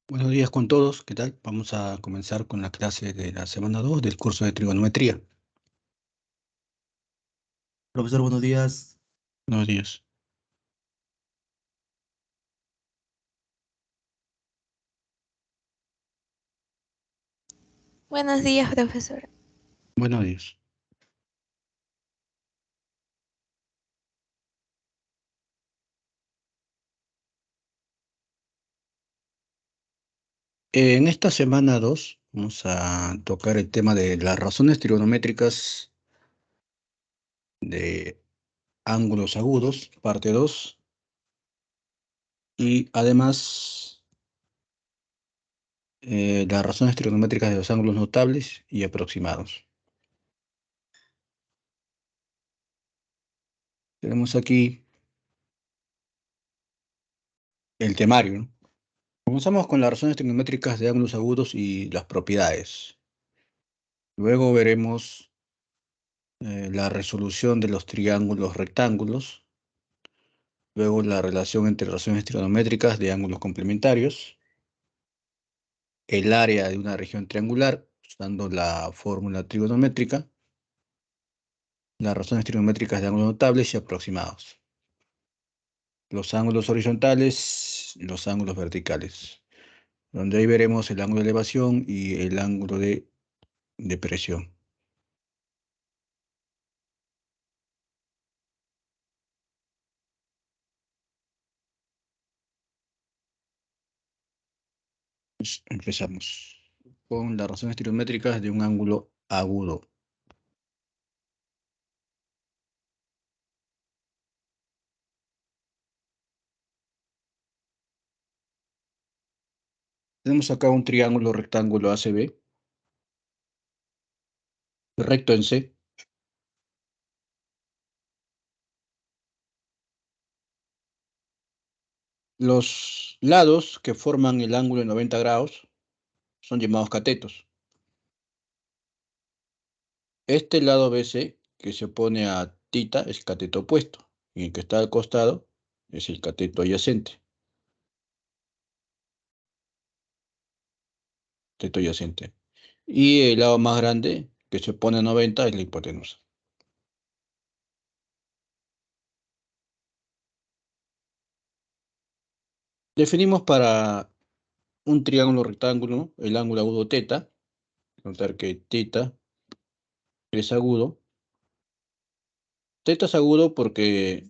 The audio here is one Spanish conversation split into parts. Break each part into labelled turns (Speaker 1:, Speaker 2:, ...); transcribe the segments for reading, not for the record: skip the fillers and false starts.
Speaker 1: Buenos días con todos, ¿qué tal? Vamos a comenzar con la clase de la semana 2 del curso de trigonometría.
Speaker 2: Profesor, buenos días.
Speaker 1: Buenos días.
Speaker 3: Buenos días, profesor.
Speaker 1: Buenos días. En esta semana 2 vamos a tocar el tema de las razones trigonométricas de ángulos agudos, parte 2, y además las razones trigonométricas de los ángulos notables y aproximados. Tenemos aquí el temario, ¿no? Comenzamos con las razones trigonométricas de ángulos agudos y las propiedades. Luego veremos la resolución de los triángulos rectángulos, luego la relación entre razones trigonométricas de ángulos complementarios, el área de una región triangular usando la fórmula trigonométrica, las razones trigonométricas de ángulos notables y aproximados, los ángulos horizontales y los ángulos verticales, donde ahí veremos el ángulo de elevación y el ángulo de depresión. Empezamos con las razones trigonométricas de un ángulo agudo. Tenemos acá un triángulo rectángulo ACB, recto en C. Los lados que forman el ángulo de 90 grados son llamados catetos. Este lado BC, que se opone a θ, es cateto opuesto, y el que está al costado es el cateto adyacente. Cateto adyacente. Y el lado más grande, que se opone a 90, es la hipotenusa. Definimos para un triángulo rectángulo el ángulo agudo θ. Notar que θ es agudo. Θ es agudo porque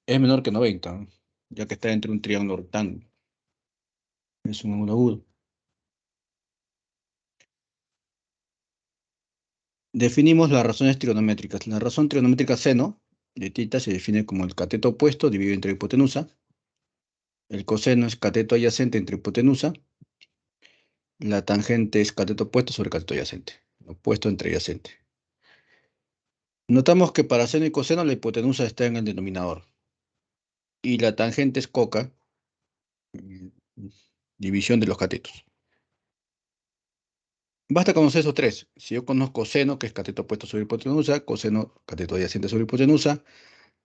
Speaker 1: es menor que 90, ¿no? Ya que está entre un triángulo rectángulo. Es un ángulo agudo. Definimos las razones trigonométricas. La razón trigonométrica seno de θ se define como el cateto opuesto dividido entre hipotenusa. El coseno es cateto adyacente entre hipotenusa. La tangente es cateto opuesto sobre cateto adyacente. Opuesto entre adyacente. Notamos que para seno y coseno la hipotenusa está en el denominador. Y la tangente es coca, mm, división de los catetos. Basta conocer esos tres. Si yo conozco seno, que es cateto opuesto sobre hipotenusa, coseno, cateto adyacente sobre hipotenusa,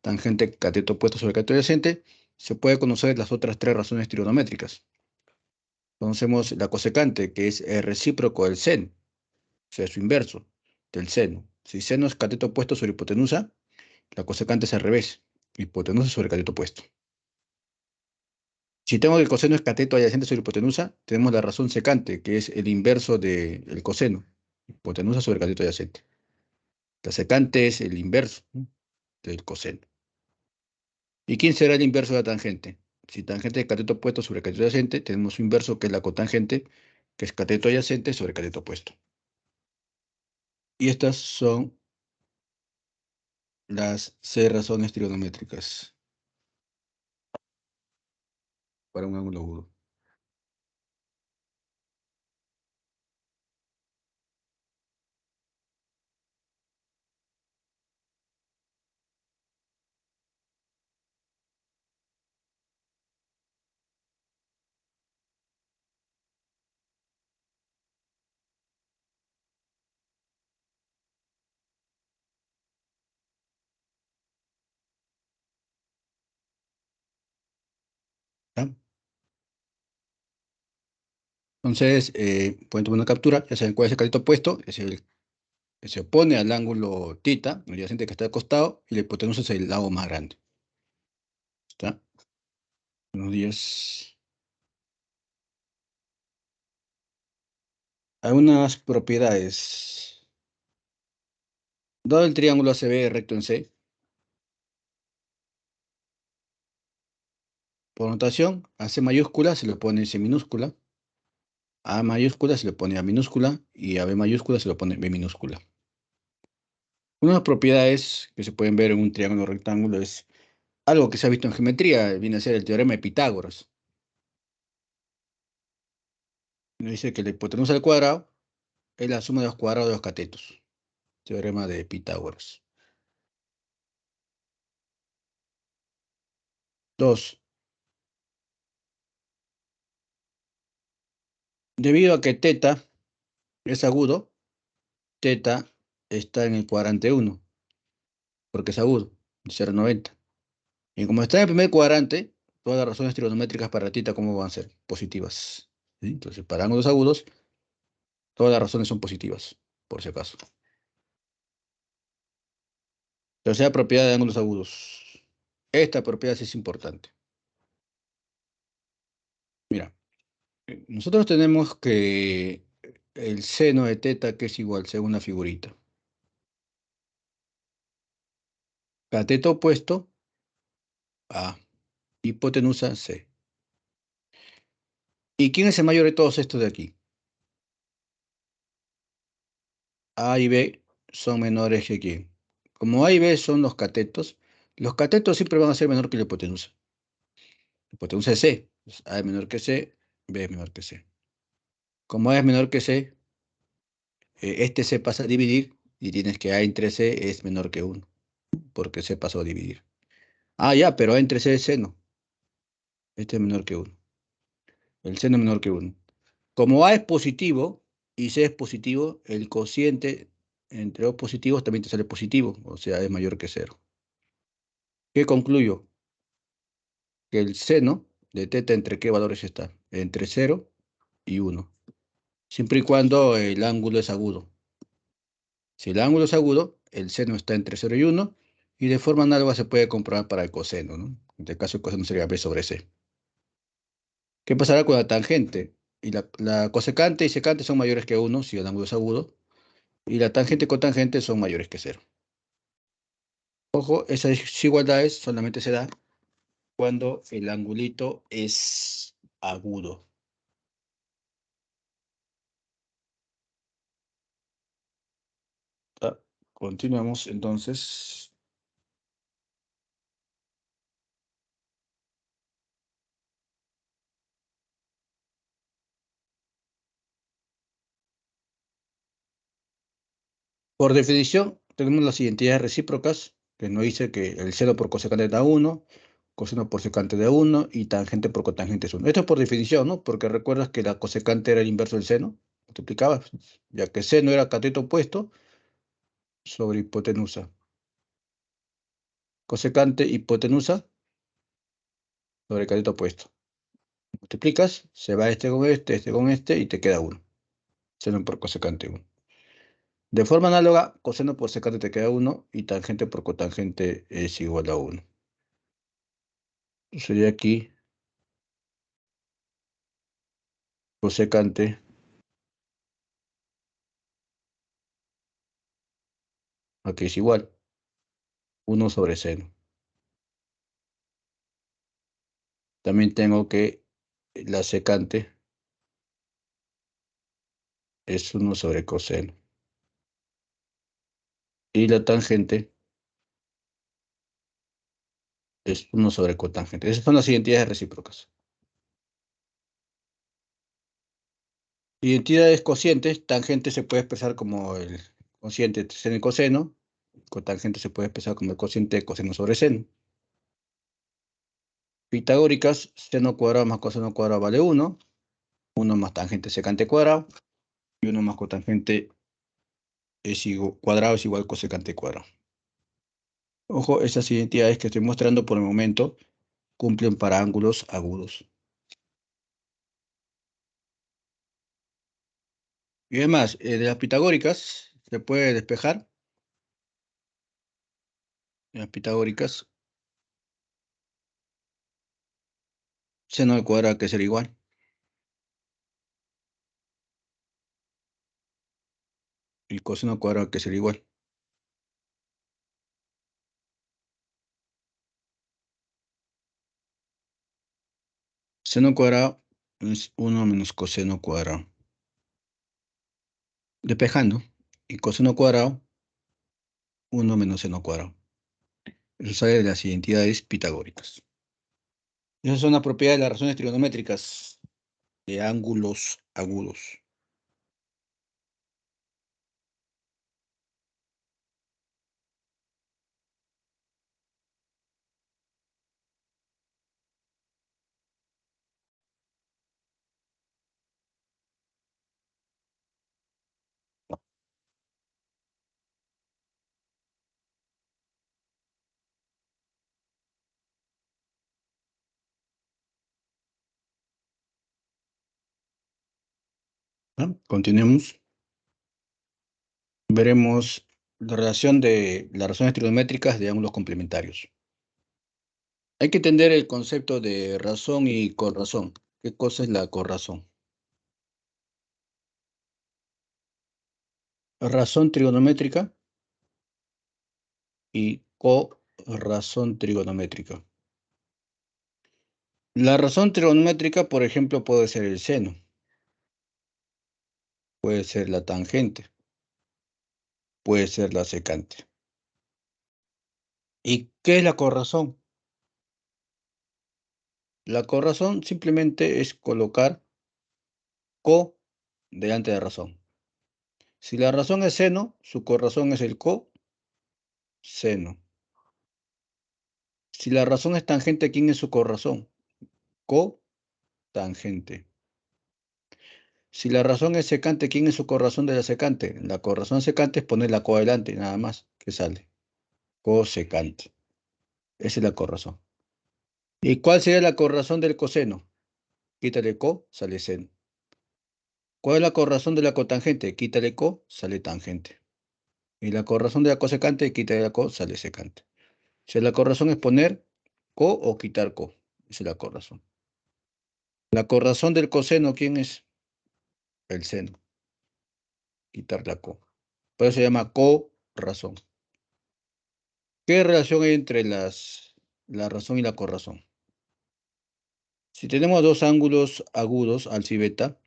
Speaker 1: tangente, cateto opuesto sobre cateto adyacente, se puede conocer las otras tres razones trigonométricas. Conocemos la cosecante, que es el recíproco del seno, o sea, su inverso del seno. Si seno es cateto opuesto sobre hipotenusa, la cosecante es al revés, hipotenusa sobre cateto opuesto. Si tengo que el coseno es cateto adyacente sobre hipotenusa, tenemos la razón secante, que es el inverso del coseno, hipotenusa sobre cateto adyacente. La secante es el inverso, ¿no?, del coseno. ¿Y quién será el inverso de la tangente? Si tangente es cateto opuesto sobre cateto adyacente, tenemos su inverso, que es la cotangente, que es cateto adyacente sobre cateto opuesto. Y estas son las 6 razones trigonométricas para un ángulo agudo. ¿Ya? Entonces, pueden tomar una captura, ya saben cuál es el carrito opuesto, es el que se opone al ángulo tita, el adyacente que está al costado, y la hipotenusa es el lado más grande. ¿Está? Buenos días. Algunas propiedades. Dado el triángulo ACB recto en C, por notación, a C mayúscula se le pone C minúscula, a mayúscula se le pone A minúscula y a B mayúscula se le pone B minúscula. Una de las propiedades que se pueden ver en un triángulo rectángulo es algo que se ha visto en geometría, viene a ser el teorema de Pitágoras. Nos dice que la hipotenusa al cuadrado es la suma de los cuadrados de los catetos. Teorema de Pitágoras. 2. Debido a que teta es agudo, teta está en el cuadrante 1, porque es agudo, de 0,90. Y como está en el primer cuadrante, todas las razones trigonométricas para teta, ¿cómo van a ser? Positivas. ¿Sí? Entonces, para ángulos agudos, todas las razones son positivas, por si acaso. Tercera propiedad de ángulos agudos. Esta propiedad sí es importante. Mira, nosotros tenemos que el seno de teta, que es igual, según la figurita. Cateto opuesto A, hipotenusa C. ¿Y quién es el mayor de todos estos de aquí? A y B son menores que quién. Como A y B son los catetos siempre van a ser menor que la hipotenusa. La hipotenusa es C. Pues A es menor que C, B es menor que C. Como A es menor que C, este C pasa a dividir y tienes que A entre C es menor que 1, porque C pasó a dividir. Ah, ya, pero A entre C es seno. Este es menor que 1. El seno es menor que 1. Como A es positivo y C es positivo, el cociente entre dos positivos también te sale positivo, o sea, es mayor que 0. ¿Qué concluyo? Que el seno de teta entre qué valores está, entre 0 y 1, siempre y cuando el ángulo es agudo. Si el ángulo es agudo, el seno está entre 0 y 1, y de forma análoga se puede comprobar para el coseno, ¿no? En este caso el coseno sería B sobre C. ¿Qué pasará con la tangente? Y la cosecante y secante son mayores que 1 si el ángulo es agudo, y la tangente y cotangente son mayores que 0. Ojo, esas desigualdades solamente se dan cuando el angulito es agudo. Ah, continuamos entonces. Por definición, tenemos las identidades recíprocas, que nos dice que el seno por cosecante da 1, coseno por secante da 1 y tangente por cotangente es 1. Esto es por definición, ¿no? Porque recuerdas que la cosecante era el inverso del seno, multiplicabas, ya que seno era cateto opuesto sobre hipotenusa. Cosecante hipotenusa sobre cateto opuesto. Multiplicas, se va este con este y te queda 1. Seno por cosecante 1. De forma análoga, coseno por secante te queda 1 y tangente por cotangente es igual a 1. Sería aquí cosecante, aquí es igual, 1 sobre seno. También tengo que la secante es 1 sobre coseno. Y la tangente es 1 sobre cotangente. Esas son las identidades recíprocas. Identidades cocientes, tangente se puede expresar como el cociente de seno y coseno. Cotangente se puede expresar como el cociente de coseno sobre seno. Pitagóricas, seno cuadrado más coseno cuadrado vale 1. 1 más tangente secante cuadrado. Y 1 más cotangente es igual, cuadrado es igual a cosecante cuadrado. Ojo, esas identidades que estoy mostrando por el momento cumplen para ángulos agudos. Y además, de las pitagóricas, se puede despejar. De las pitagóricas, seno al cuadrado que será igual. Y coseno al cuadrado que será igual. Seno cuadrado es 1 menos coseno cuadrado. Despejando. Y coseno cuadrado, 1 menos seno cuadrado. Eso sale de las identidades pitagóricas. Esas son las propiedades de las razones trigonométricas de ángulos agudos. ¿No? Continuemos. Veremos la relación de las razones trigonométricas de ángulos complementarios. Hay que entender el concepto de razón y corrazón. ¿Qué cosa es la corrazón? Razón trigonométrica y corrazón trigonométrica. La razón trigonométrica, por ejemplo, puede ser el seno, puede ser la tangente, puede ser la secante. ¿Y qué es la corrazón? La corrazón simplemente es colocar co delante de razón. Si la razón es seno, su corrazón es el coseno. Si la razón es tangente, ¿quién es su corrazón? Cotangente. Si la razón es secante, ¿quién es su corrazón de la secante? La corrazón secante es poner la co adelante, nada más, que sale. Cosecante. Esa es la corrazón. ¿Y cuál sería la corrazón del coseno? Quítale co, sale seno. ¿Cuál es la corrazón de la cotangente? Quítale co, sale tangente. Y la corrazón de la cosecante, quítale la co, sale secante. O sea, la corrazón es poner co o quitar co. Esa es la corrazón. La corrazón del coseno, ¿quién es? El seno. Quitar la co. Por eso se llama corrazón. ¿Qué relación hay entre la razón y la corrazón? Si tenemos dos ángulos agudos, alfa y beta,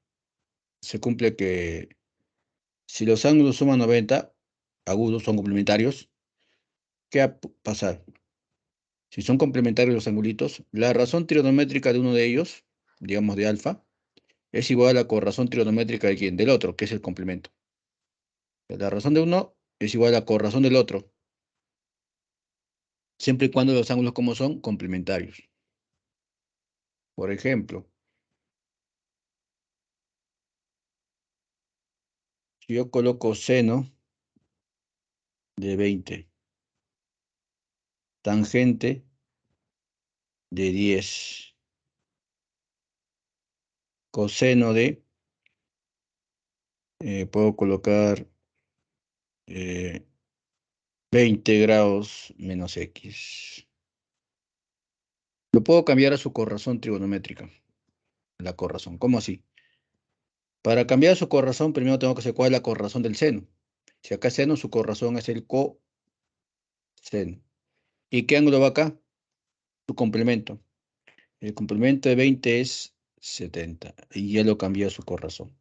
Speaker 1: se cumple que si los ángulos suman 90, agudos son complementarios, ¿qué va a pasar? Si son complementarios los angulitos, la razón trigonométrica de uno de ellos, digamos de alfa, es igual a la corrazón trigonométrica de quién? Del otro, que es el complemento. La razón de uno es igual a la corrazón del otro, siempre y cuando los ángulos como son complementarios. Por ejemplo, si yo coloco seno de 20, tangente de 10, coseno de, puedo colocar 20 grados menos X. Lo puedo cambiar a su corrazón trigonométrica, la corrazón. ¿Cómo así? Para cambiar su corrazón, primero tengo que saber cuál es la corrazón del seno. Si acá es seno, su corrazón es el coseno. ¿Y qué ángulo va acá? Su complemento. El complemento de 20 es 70. Y ya lo cambié a su corrazón.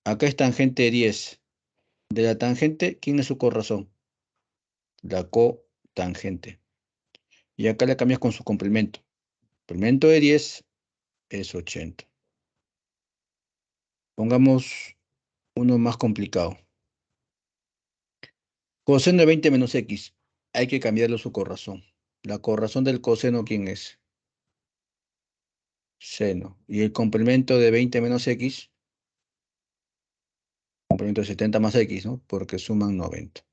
Speaker 1: Acá es tangente de 10. De la tangente, ¿quién es su corrazón? La cotangente. Y acá la cambias con su complemento. Complemento de 10 es 80. Pongamos uno más complicado. Coseno de 20 menos X. Hay que cambiarlo a su corrazón. La corrazón del coseno, ¿quién es? Seno. Y el complemento de 20 menos X, complemento de 70 más X, ¿no? Porque suman 90.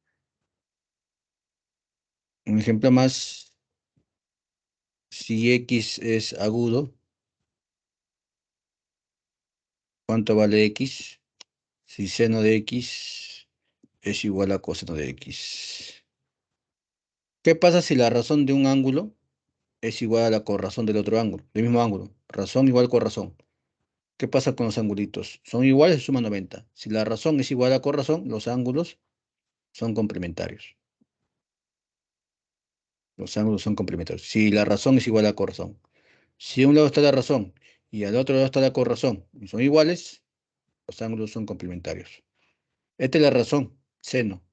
Speaker 1: Un ejemplo más, si X es agudo, ¿Cuánto vale x? Si seno de x es igual a coseno de x. ¿Qué pasa si la razón de un ángulo es igual a la corrazón del otro ángulo? Del mismo ángulo. Razón igual corrazón. ¿Qué pasa con los angulitos? Son iguales, se suma 90. Si la razón es igual a corrazón, los ángulos son complementarios. Los ángulos son complementarios. Si la razón es igual a corrazón. Si a un lado está la razón y al otro lado está la corrazón y son iguales, los ángulos son complementarios. Esta es la razón, seno.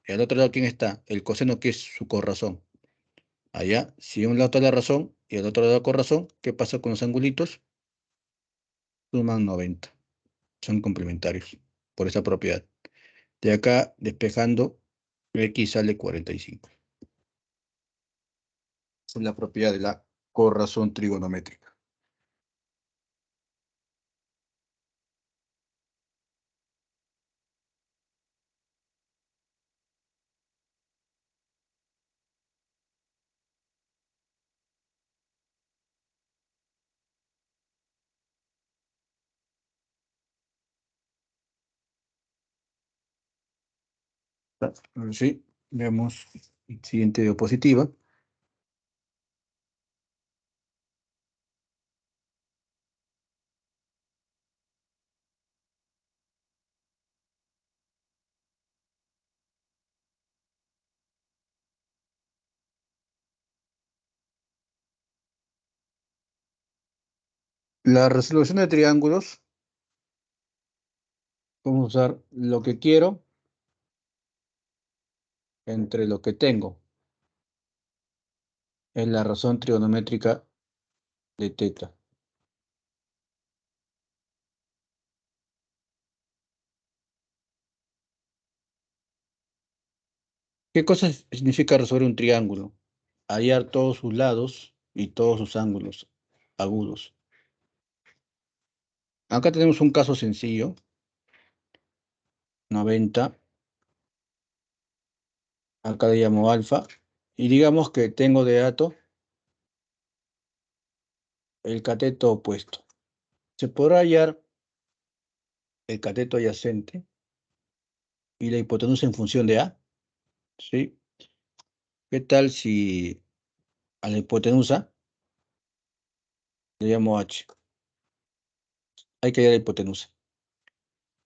Speaker 1: Y al otro lado, ¿quién está? El coseno, que es su corrazón. Allá, si a un lado está la razón y al otro lado la corrazón, ¿qué pasa con los angulitos? Suman 90. Son complementarios por esa propiedad. De acá, despejando, x sale 45. Esa es la propiedad de la corrazón trigonométrica. Ahora sí, veamos siguiente diapositiva. La resolución de triángulos, vamos a usar lo que quiero entre lo que tengo. Es la razón trigonométrica de teta. ¿Qué cosa significa resolver un triángulo? Hallar todos sus lados y todos sus ángulos agudos. Acá tenemos un caso sencillo, 90. Acá le llamo alfa. Y digamos que tengo de dato el cateto opuesto. Se podrá hallar el cateto adyacente y la hipotenusa en función de A. ¿Sí? ¿Qué tal si a la hipotenusa le llamo H? Hay que hallar la hipotenusa.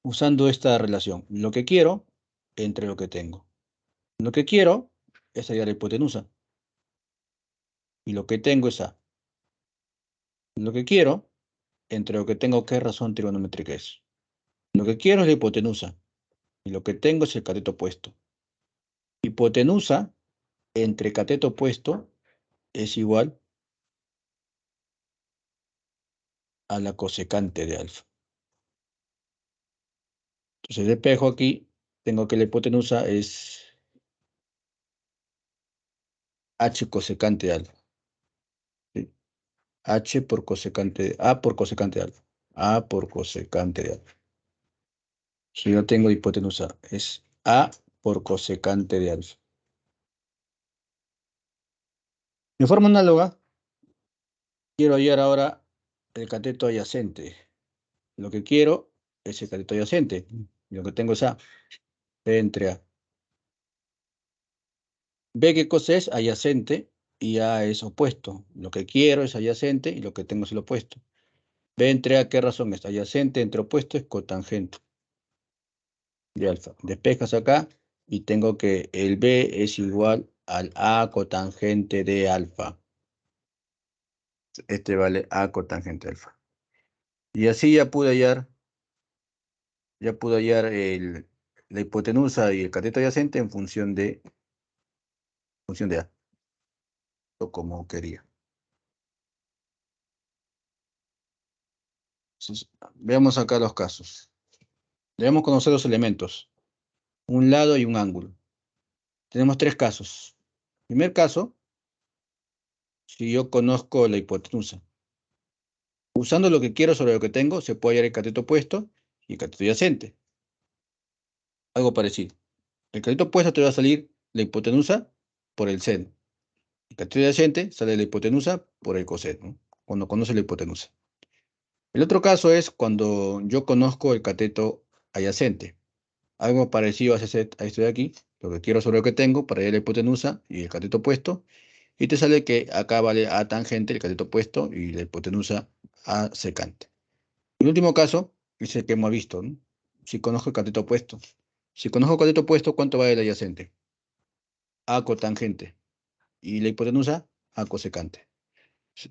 Speaker 1: Usando esta relación, lo que quiero entre lo que tengo. Lo que quiero es hallar la hipotenusa. Y lo que tengo es A. Lo que quiero entre lo que tengo, ¿qué razón trigonométrica es? Lo que quiero es la hipotenusa. Y lo que tengo es el cateto opuesto. Hipotenusa entre cateto opuesto es igual a la cosecante de alfa. Entonces, despejo aquí, tengo que la hipotenusa es h cosecante de alfa. ¿Sí? H por cosecante, A por cosecante de alfa. A por cosecante de alfa. Si yo tengo hipotenusa, es A por cosecante de alfa. De forma análoga, quiero hallar ahora el cateto adyacente. Lo que quiero es el cateto adyacente. Lo que tengo es A. B entre A. B, ¿qué cosa es? Adyacente, y A es opuesto. Lo que quiero es adyacente y lo que tengo es el opuesto. B entre A, ¿qué razón es? Adyacente entre opuesto es cotangente de alfa. Despejas acá y tengo que el B es igual al A cotangente de alfa. Este vale A cotangente de alfa. Y así ya pude hallar la hipotenusa y el cateto adyacente en función de A, o como quería. Entonces, veamos acá los casos. Debemos conocer los elementos, un lado y un ángulo. Tenemos tres casos. Primer caso, si yo conozco la hipotenusa. Usando lo que quiero sobre lo que tengo, se puede hallar el cateto opuesto y el cateto adyacente. Algo parecido. El cateto opuesto te va a salir la hipotenusa por el seno. El cateto adyacente sale la hipotenusa por el coseno, ¿no? Cuando conoce la hipotenusa. El otro caso es cuando yo conozco el cateto adyacente. Algo parecido a esto de aquí. Lo que quiero sobre lo que tengo para hallar la hipotenusa y el cateto opuesto. Y te sale que acá vale A tangente, el cateto opuesto, y la hipotenusa A secante. El último caso es el que hemos visto, ¿no? Si conozco el cateto opuesto. Si conozco el cateto opuesto, ¿cuánto vale el adyacente? A cotangente. Y la hipotenusa, A cosecante.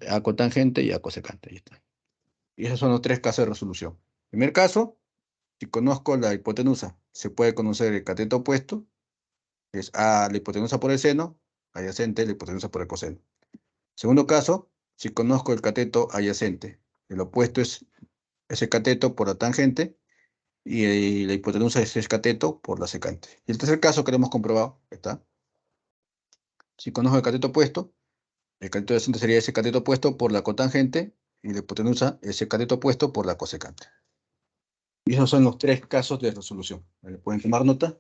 Speaker 1: A cotangente y A cosecante. Ahí está. Y esos son los tres casos de resolución. Primer caso, si conozco la hipotenusa, se puede conocer el cateto opuesto, que es A la hipotenusa por el seno, adyacente la hipotenusa por el coseno. Segundo caso, si conozco el cateto adyacente, el opuesto es ese cateto por la tangente y la hipotenusa es ese cateto por la secante. Y el tercer caso que lo hemos comprobado, está. Si conozco el cateto opuesto, el cateto adyacente sería ese cateto opuesto por la cotangente y la hipotenusa ese cateto opuesto por la cosecante. Y esos son los tres casos de resolución. ¿Pueden tomar nota?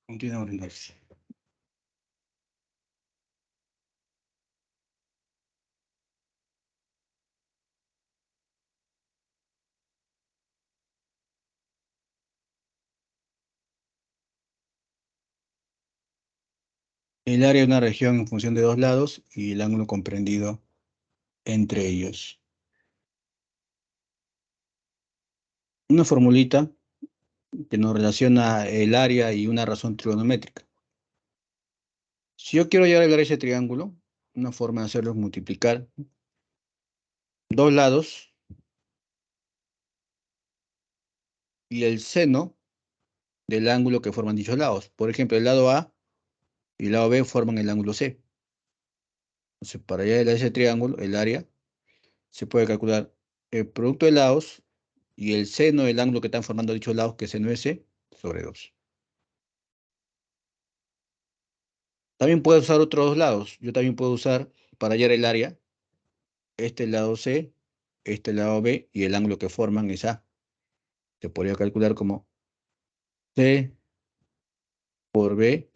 Speaker 1: Continuamos. El área de una región en función de dos lados y el ángulo comprendido entre ellos. Una formulita que nos relaciona el área y una razón trigonométrica. Si yo quiero llegar a ese triángulo, una forma de hacerlo es multiplicar dos lados y el seno del ángulo que forman dichos lados. Por ejemplo, el lado A y el lado B forman el ángulo C. Entonces, para llegar a ese triángulo, el área, se puede calcular el producto de lados y el seno del ángulo que están formando dichos lados, que es seno de C, sobre 2. También puedo usar otros dos lados. Yo también puedo usar, para hallar el área, este lado C, este lado B, y el ángulo que forman es A. Se podría calcular como C por B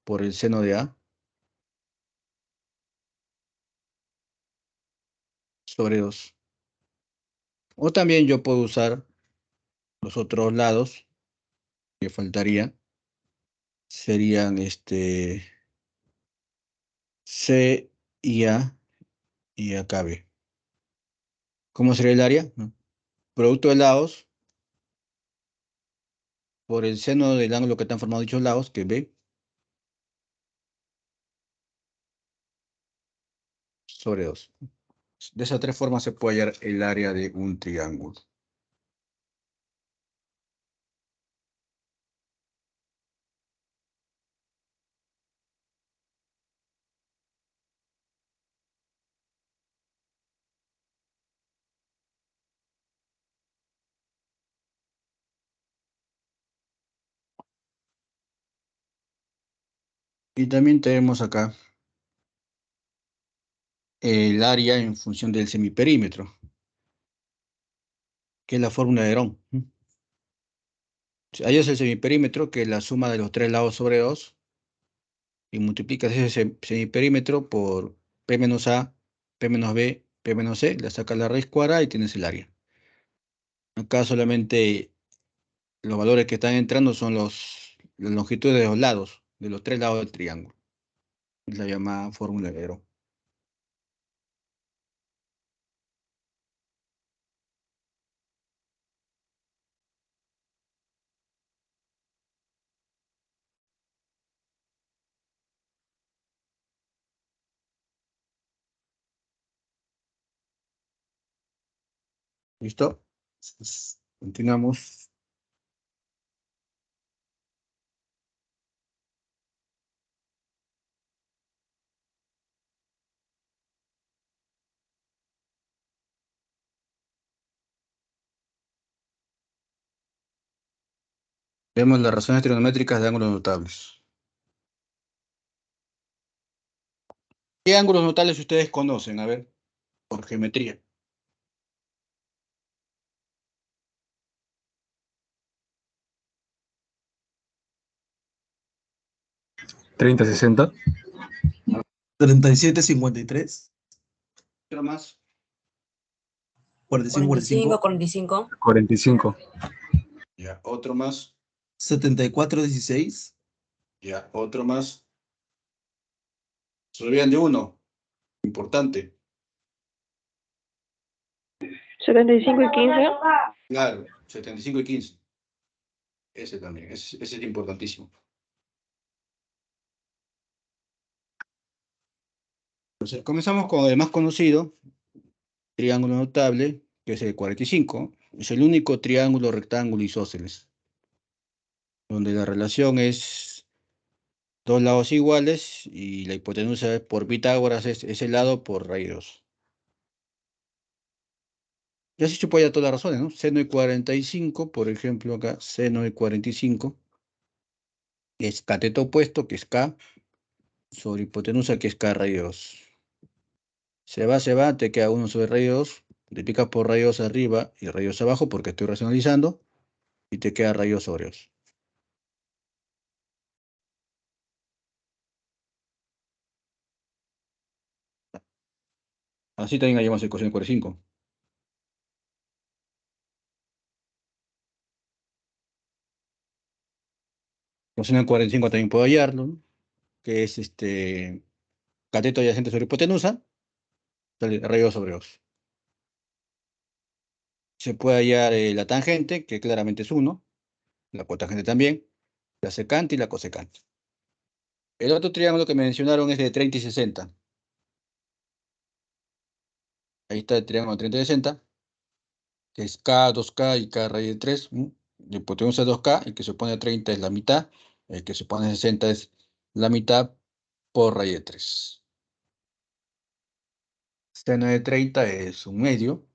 Speaker 1: por el seno de A sobre 2. O también yo puedo usar los otros lados que faltarían. Serían C y acá B. ¿Cómo sería el área? ¿No? Producto de lados por el seno del ángulo que están formados dichos lados, que es B, sobre 2. De esas tres formas se puede hallar el área de un triángulo. Y también tenemos acá el área en función del semiperímetro, que es la fórmula de Herón. Ahí es el semiperímetro, que es la suma de los tres lados sobre 2, y multiplicas ese semiperímetro por P menos A, P menos B, P menos C, le sacas la raíz cuadrada y tienes el área. Acá solamente los valores que están entrando son las longitudes de los lados, de los tres lados del triángulo. Es la llamada fórmula de Herón. ¿Listo? Entonces, continuamos. Vemos las razones trigonométricas de ángulos notables. ¿Qué ángulos notables ustedes conocen? A ver, por geometría.
Speaker 3: 30-60,
Speaker 2: 37-53,
Speaker 1: ¿Otro más?
Speaker 2: 45-45,
Speaker 4: 45.
Speaker 3: 45,
Speaker 1: Ya, otro más.
Speaker 2: 74-16,
Speaker 1: Ya, otro más. Se olvidan de uno. Importante.
Speaker 5: 75 y 15.
Speaker 1: Claro, 75 y 15. Ese también, ese es importantísimo. Entonces, comenzamos con el más conocido, triángulo notable, que es el 45. Es el único triángulo rectángulo isósceles, donde la relación es dos lados iguales y la hipotenusa por Pitágoras es ese lado por raíz 2. Y así se puede dar todas las razones, ¿no? Seno de 45, por ejemplo, acá, seno de 45, es cateto opuesto, que es K, sobre hipotenusa, que es K raíz 2. Se va, te queda 1 sobre raíz 2, multiplicas por raíz 2 arriba y raíz 2 abajo, porque estoy racionalizando, y te queda raíz 2 sobre 2. Así también hallamos el coseno de 45. Coseno de 45 también puedo hallarlo, ¿no? Que es cateto adyacente sobre hipotenusa, sale raíz 2 sobre 2. Se puede hallar la tangente, que claramente es 1, la cotangente también, la secante y la cosecante. El otro triángulo que me mencionaron es de 30 y 60. Ahí está el triángulo de 30 y 60, que es K, 2K y K raíz de 3. La hipotenusa es 2K, el que se opone a 30 es la mitad, el que se opone a 60 es la mitad por raíz de 3. Seno de 30 es un medio,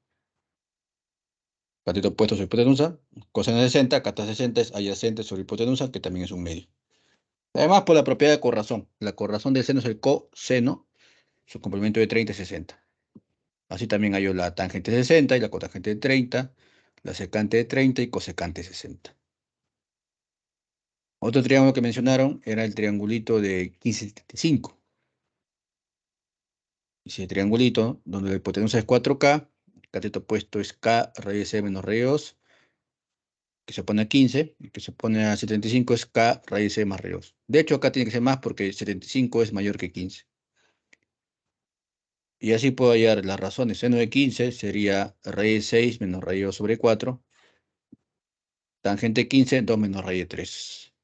Speaker 1: cateto opuesto sobre hipotenusa. Coseno de 60, cata 60 es adyacente sobre hipotenusa, que también es un medio. Además, por la propiedad de corrazón. La corrazón del seno es el coseno, su complemento de 30 es 60. Así también hay la tangente de 60 y la cotangente de 30, la secante de 30 y cosecante de 60. Otro triángulo que mencionaron era el triangulito de 15-75. Ese triangulito, donde la hipotenusa es 4K, el cateto opuesto es K raíz de C menos raíz de 2, que se pone a 15, y que se pone a 75 es K raíz de C más raíz de 2. De hecho, acá tiene que ser más porque 75 es mayor que 15. Y así puedo hallar las razones. Seno de 15 sería raíz de 6 menos raíz de 2 sobre 4. Tangente de 15, 2 menos raíz de 3.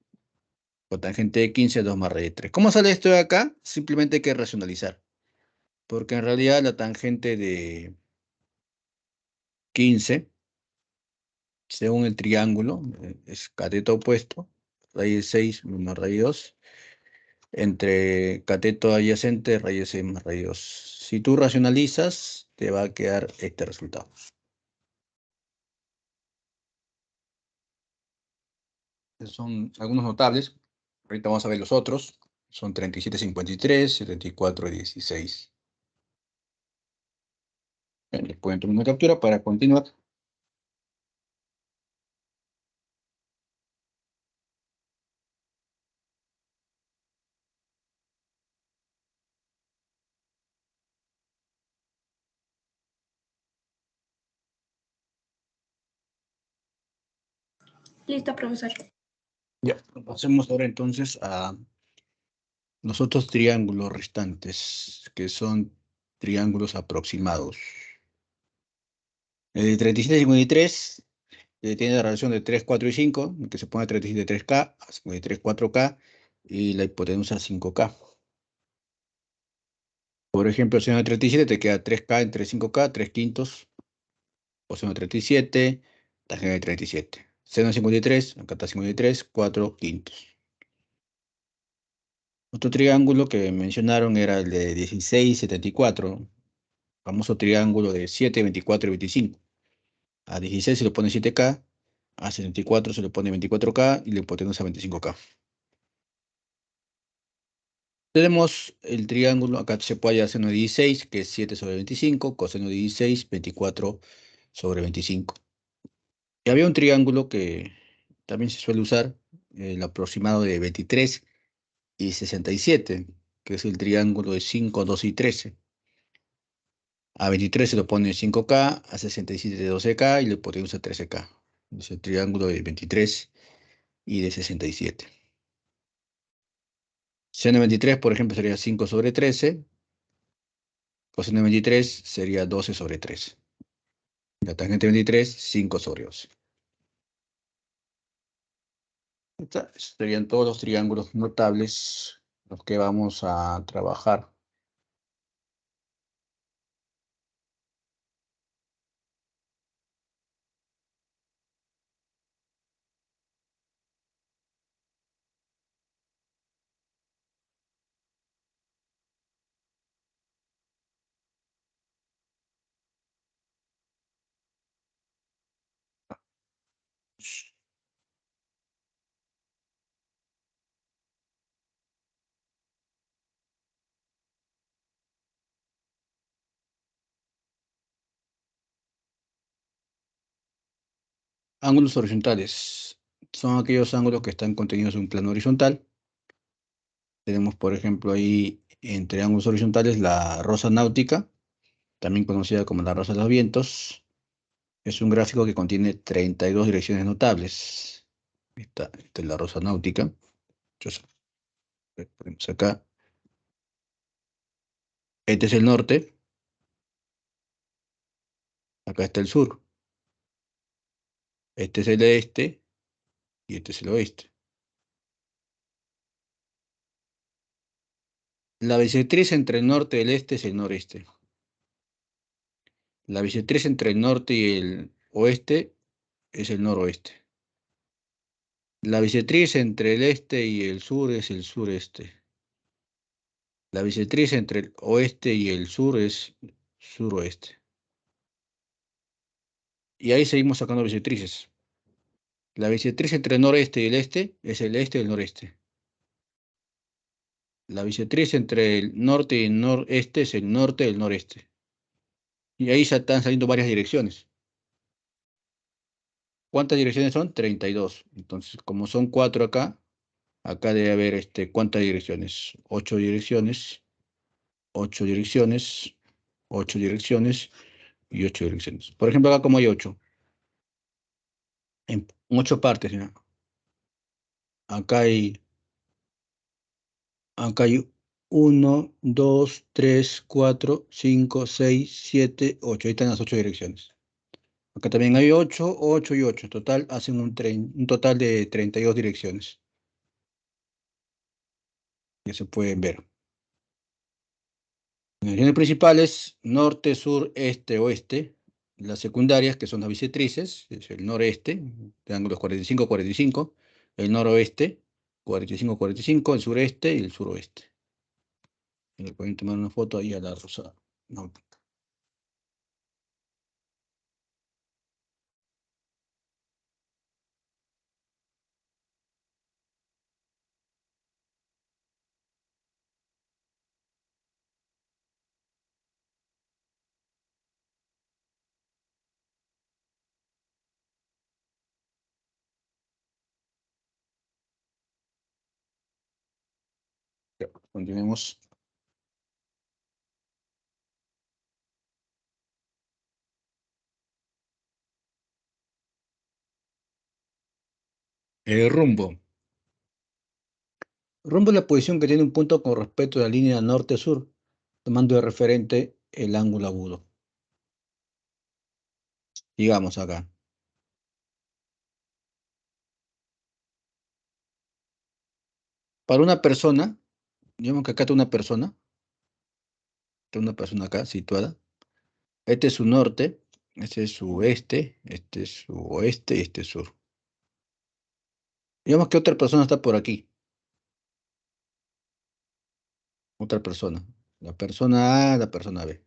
Speaker 1: Cotangente de 15, 2 más raíz de 3. ¿Cómo sale esto de acá? Simplemente hay que racionalizar. Porque en realidad la tangente de 15, según el triángulo, es cateto opuesto, raíz de 6 menos raíz de 2, entre cateto adyacente, raíz de 6 más raíz de 2. Si tú racionalizas, te va a quedar este resultado. Esos son algunos notables. Ahorita vamos a ver los otros. Son 37-53, 74-16. Les pueden tomar una captura para continuar.
Speaker 5: Listo, profesor.
Speaker 1: Ya, pasemos ahora entonces a los otros triángulos restantes, que son triángulos aproximados. El de 37-53 tiene la relación de 3, 4 y 5, que se pone 37, 3K, 53, 4K, y la hipotenusa 5K. Por ejemplo, el seno de 37 te queda 3K entre 5K, 3 quintos. coseno de 37, tangente de 37. Seno de 53, acá está 53, 4 quintos. Otro triángulo que mencionaron era el de 16, 74, famoso triángulo de 7, 24 y 25. A 16 se le pone 7K, a 74 se le pone 24K y la hipotenusa 25K. Tenemos el triángulo, acá se puede hallar seno de 16, que es 7 sobre 25, coseno de 16, 24 sobre 25. Y había un triángulo que también se suele usar, el aproximado de 23 y 67, que es el triángulo de 5, 12 y 13. A 23 se lo pone 5K, a 67 12K y le hipotenusa 13K. Es el triángulo de 23 y de 67. Seno de 23, por ejemplo, sería 5 sobre 13. Coseno de 23 sería 12 sobre 13. La tangente de 23, 5 sobre 12. Estos serían todos los triángulos notables los que vamos a trabajar. Ángulos horizontales son aquellos ángulos que están contenidos en un plano horizontal. Tenemos, por ejemplo, ahí entre ángulos horizontales la rosa náutica, también conocida como la rosa de los vientos. Es un gráfico que contiene 32 direcciones notables. Esta es la rosa náutica. Entonces, ponemos acá. Este es el norte. Acá está el sur. Este es el este y este es el oeste. La bisectriz entre el norte y el este es el noreste. La bisectriz entre el norte y el oeste es el noroeste. La bisectriz entre el este y el sur es el sureste. La bisectriz entre el oeste y el sur es suroeste. Y ahí seguimos sacando bisectrices. La bisectriz entre el noreste y el este es el este y el noreste. La bisectriz entre el norte y el noreste es el norte y el noreste. Y ahí se están saliendo varias direcciones. ¿Cuántas direcciones son? 32. Entonces, como son 4 acá, acá debe haber ¿cuántas direcciones? 8 direcciones, 8 direcciones, 8 direcciones y 8 direcciones. Por ejemplo, acá como hay 8, en 8 partes, ¿no? Acá hay, acá hay 1, 2, 3, 4, 5, 6, 7, 8. Ahí están las 8 direcciones. Acá también hay 8, 8 y 8. Total hacen un total de 32 direcciones. Que se pueden ver. Las direcciones principales, norte, sur, este, oeste. Las secundarias, que son las bisectrices, es el noreste, triángulos 45, 45. El noroeste, 45, 45. El sureste y el suroeste. Le pueden tomar una foto ahí a la rosa. No. Ya, continuemos. El rumbo. Rumbo es la posición que tiene un punto con respecto a la línea norte-sur, tomando de referente el ángulo agudo. Digamos acá. Para una persona, digamos que acá está una persona acá situada. Este es su norte, Este es su este, este es su oeste y este es sur. Digamos que otra persona está por aquí. Otra persona. La persona A, la persona B.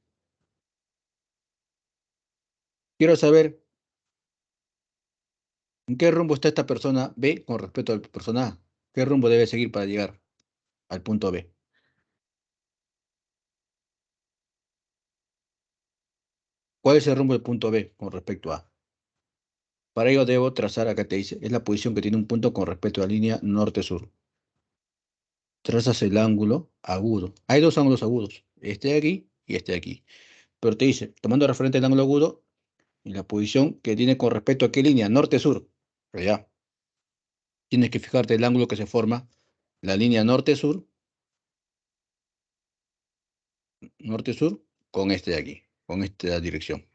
Speaker 1: Quiero saber en qué rumbo está esta persona B con respecto a la persona A. ¿Qué rumbo debe seguir para llegar al punto B? ¿Cuál es el rumbo del punto B con respecto a A? Para ello debo trazar, acá te dice, es la posición que tiene un punto con respecto a la línea norte-sur. Trazas el ángulo agudo. Hay dos ángulos agudos, este de aquí y este de aquí. Pero te dice, tomando referente el ángulo agudo y la posición que tiene con respecto a qué línea, norte-sur. Pero ya, tienes que fijarte el ángulo que se forma, la línea norte-sur, norte-sur, con este de aquí, con esta dirección.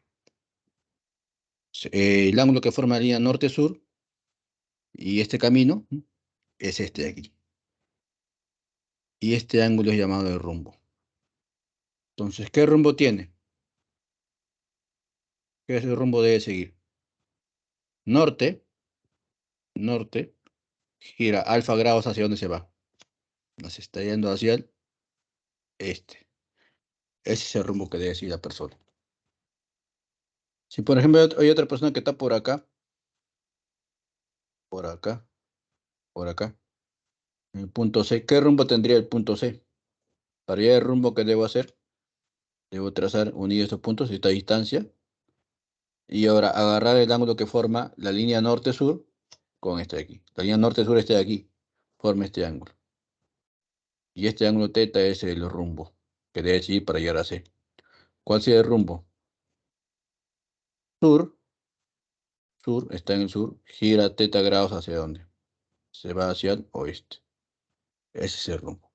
Speaker 1: El ángulo que forma la línea norte-sur y este camino es este de aquí. Y este ángulo es llamado el rumbo. Entonces, ¿qué rumbo tiene? ¿Qué rumbo debe seguir? Norte, norte, gira alfa grados hacia dónde se va. Nos está yendo hacia el este. Ese es el rumbo que debe seguir la persona. Si por ejemplo hay otra persona que está por acá, por acá, por acá, en el punto C, ¿qué rumbo tendría el punto C? Para llegar el rumbo que debo hacer, debo trazar unidos estos puntos, esta distancia, y ahora agarrar el ángulo que forma la línea norte-sur con este de aquí. La línea norte-sur este de aquí, forma este ángulo. Y este ángulo θ es el rumbo que debe seguir para llegar a C. ¿Cuál sería el rumbo? Sur, sur, está en el sur, gira θ grados hacia dónde? Se va hacia el oeste. Ese es el rumbo.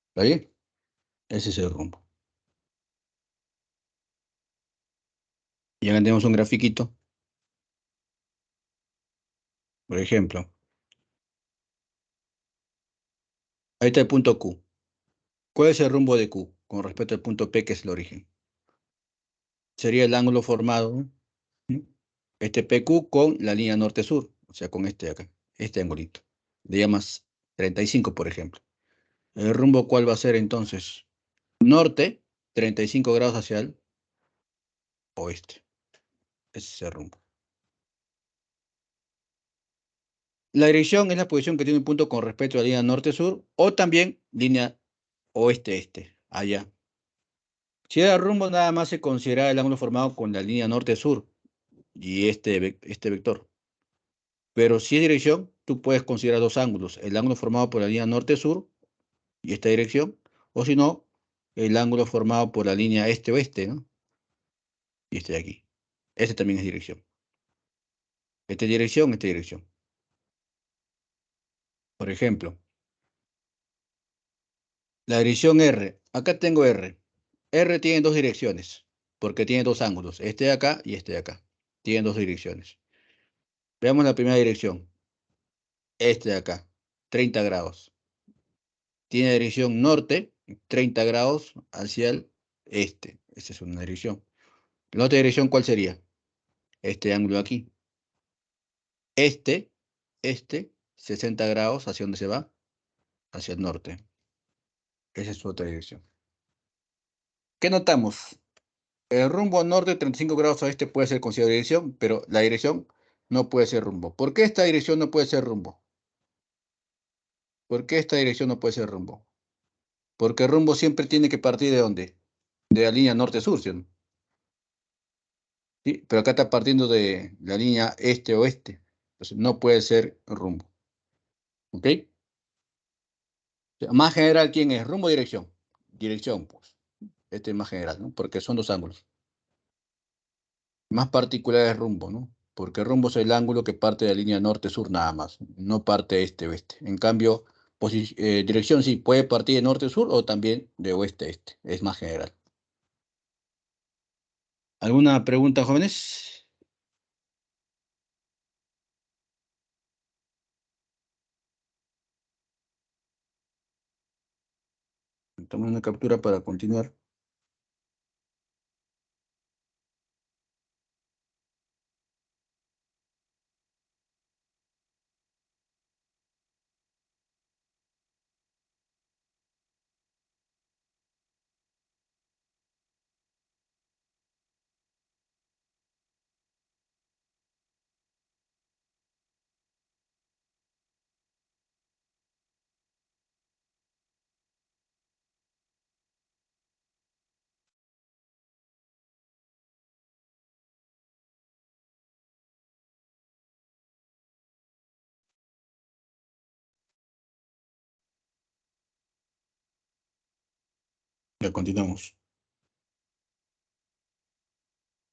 Speaker 1: ¿Está bien? Ese es el rumbo. Y acá tenemos un grafiquito. Por ejemplo, ahí está el punto Q. ¿Cuál es el rumbo de Q con respecto al punto P, que es el origen? Sería el ángulo formado, ¿sí? Este PQ con la línea norte-sur, o sea, con este de acá, este angulito. Le llamas 35, por ejemplo. ¿El rumbo cuál va a ser entonces? Norte, 35 grados hacia el oeste. Ese es el rumbo. La dirección es la posición que tiene un punto con respecto a la línea norte-sur o también línea oeste-este, allá. Si era rumbo, nada más se considera el ángulo formado con la línea norte-sur y este vector. Pero si es dirección, tú puedes considerar dos ángulos, el ángulo formado por la línea norte-sur y esta dirección, o si no, el ángulo formado por la línea este-oeste, ¿no? Y este de aquí. Este también es dirección. Esta dirección, esta dirección. Por ejemplo, la dirección R. Acá tengo R. R tiene dos direcciones, porque tiene dos ángulos, este de acá y este de acá. Tienen dos direcciones. Veamos la primera dirección. Este de acá, 30 grados. Tiene dirección norte, 30 grados hacia el este. Esa es una dirección. La otra dirección, ¿cuál sería? Este ángulo de aquí. Este, 60 grados, ¿hacia dónde se va? Hacia el norte. Esa es su otra dirección. ¿Qué notamos? El rumbo norte, 35 grados a este puede ser considerado dirección, pero la dirección no puede ser rumbo. ¿Por qué esta dirección no puede ser rumbo? ¿Por qué esta dirección no puede ser rumbo? Porque el rumbo siempre tiene que partir ¿de dónde? De la línea norte-sur, ¿sí? ¿Sí? Pero acá está partiendo de la línea este-oeste. Entonces no puede ser rumbo. ¿Ok? O sea, más general, ¿quién es? ¿Rumbo o dirección? Dirección, pues. Este es más general, ¿no? Porque son dos ángulos. Más particular es rumbo, ¿no? Porque rumbo es el ángulo que parte de la línea norte-sur nada más. No parte este-oeste. En cambio, dirección sí, puede partir de norte-sur o también de oeste-este. Es más general. ¿Alguna pregunta, jóvenes? Tomo una captura para continuar. Ya continuamos.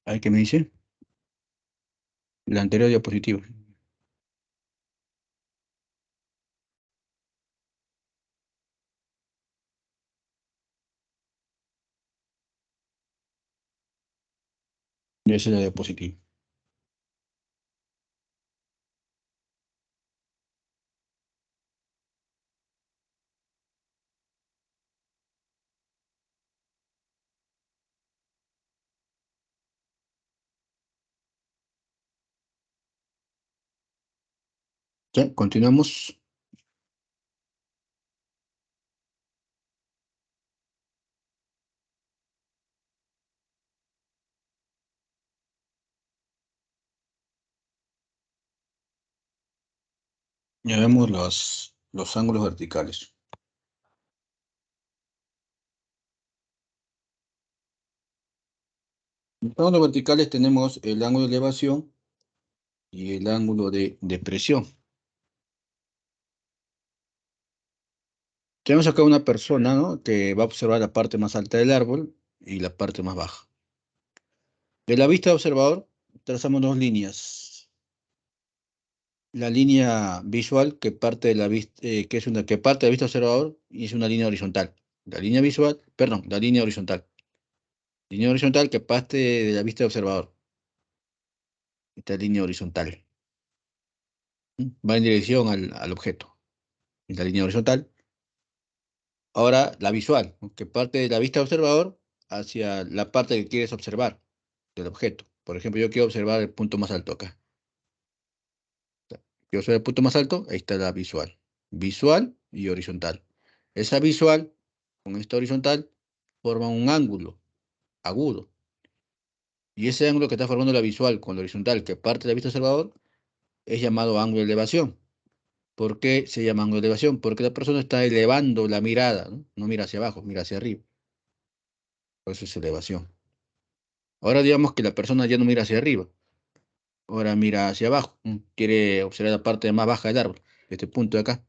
Speaker 1: ¿Ahí qué me dice? La anterior diapositiva. Ya esa es la diapositiva. Ya, continuamos. Ya vemos los ángulos verticales. En los ángulos verticales tenemos el ángulo de elevación y el ángulo de depresión. Tenemos acá una persona, ¿no?, que va a observar la parte más alta del árbol y la parte más baja. De la vista de observador, trazamos dos líneas. La línea visual que parte de la vista, que parte de la vista del observador y es una línea horizontal. La línea visual, perdón, la línea horizontal. Línea horizontal que parte de la vista del observador. Esta línea horizontal. Va en dirección al objeto. Es la línea horizontal. Ahora la visual, ¿no?, que parte de la vista del observador hacia la parte que quieres observar del objeto. Por ejemplo, yo quiero observar el punto más alto acá. Quiero observar el punto más alto, ahí está la visual. Visual y horizontal. Esa visual con esta horizontal forma un ángulo agudo. Y ese ángulo que está formando la visual con la horizontal que parte de la vista del observador es llamado ángulo de elevación. ¿Por qué se llama ángulo de elevación? Porque la persona está elevando la mirada, ¿no? No mira hacia abajo, mira hacia arriba. Por eso es elevación. Ahora digamos que la persona ya no mira hacia arriba, ahora mira hacia abajo. Quiere observar la parte más baja del árbol, este punto de acá.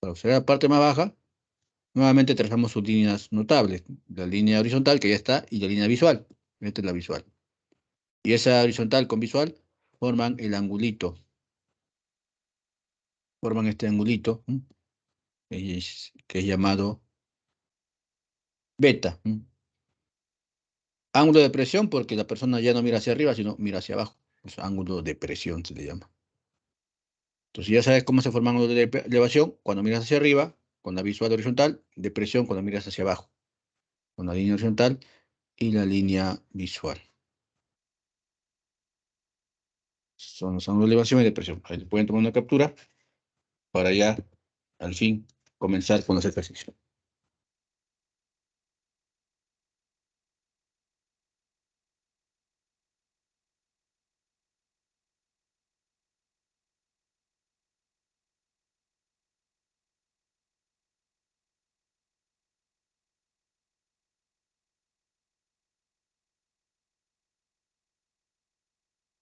Speaker 1: Para observar la parte más baja, nuevamente trazamos sus líneas notables. La línea horizontal que ya está y la línea visual. Esta es la visual. Y esa horizontal con visual forman el angulito. Forman este angulito, que es llamado beta. Ángulo de presión porque la persona ya no mira hacia arriba, sino mira hacia abajo. Es ángulo de presión se le llama. Entonces ya sabes cómo se forma ángulo de elevación cuando miras hacia arriba, con la visual horizontal, de presión cuando miras hacia abajo, con la línea horizontal y la línea visual. Son los ángulos de elevación y de presión. Ahí pueden tomar una captura para ya, al fin, comenzar con los ejercicios.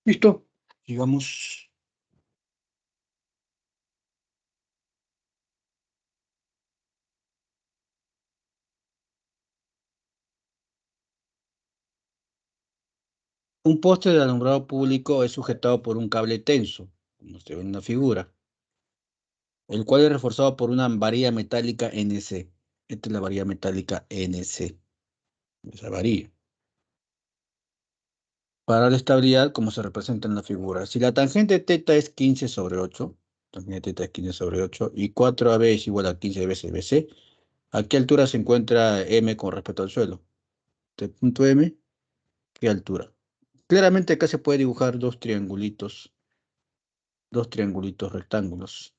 Speaker 1: ¿Listo? Sigamos. Un poste de alumbrado público es sujetado por un cable tenso, como se ve en la figura, el cual es reforzado por una varilla metálica NC. Esta es la varilla metálica NC. Esa varilla. Para la estabilidad, como se representa en la figura. Si la tangente θ es 15 sobre 8, tangente θ es 15 sobre 8, y 4AB es igual a 15 veces BC, ¿a qué altura se encuentra M con respecto al suelo? Este punto M, ¿qué altura? Claramente acá se puede dibujar dos triangulitos rectángulos.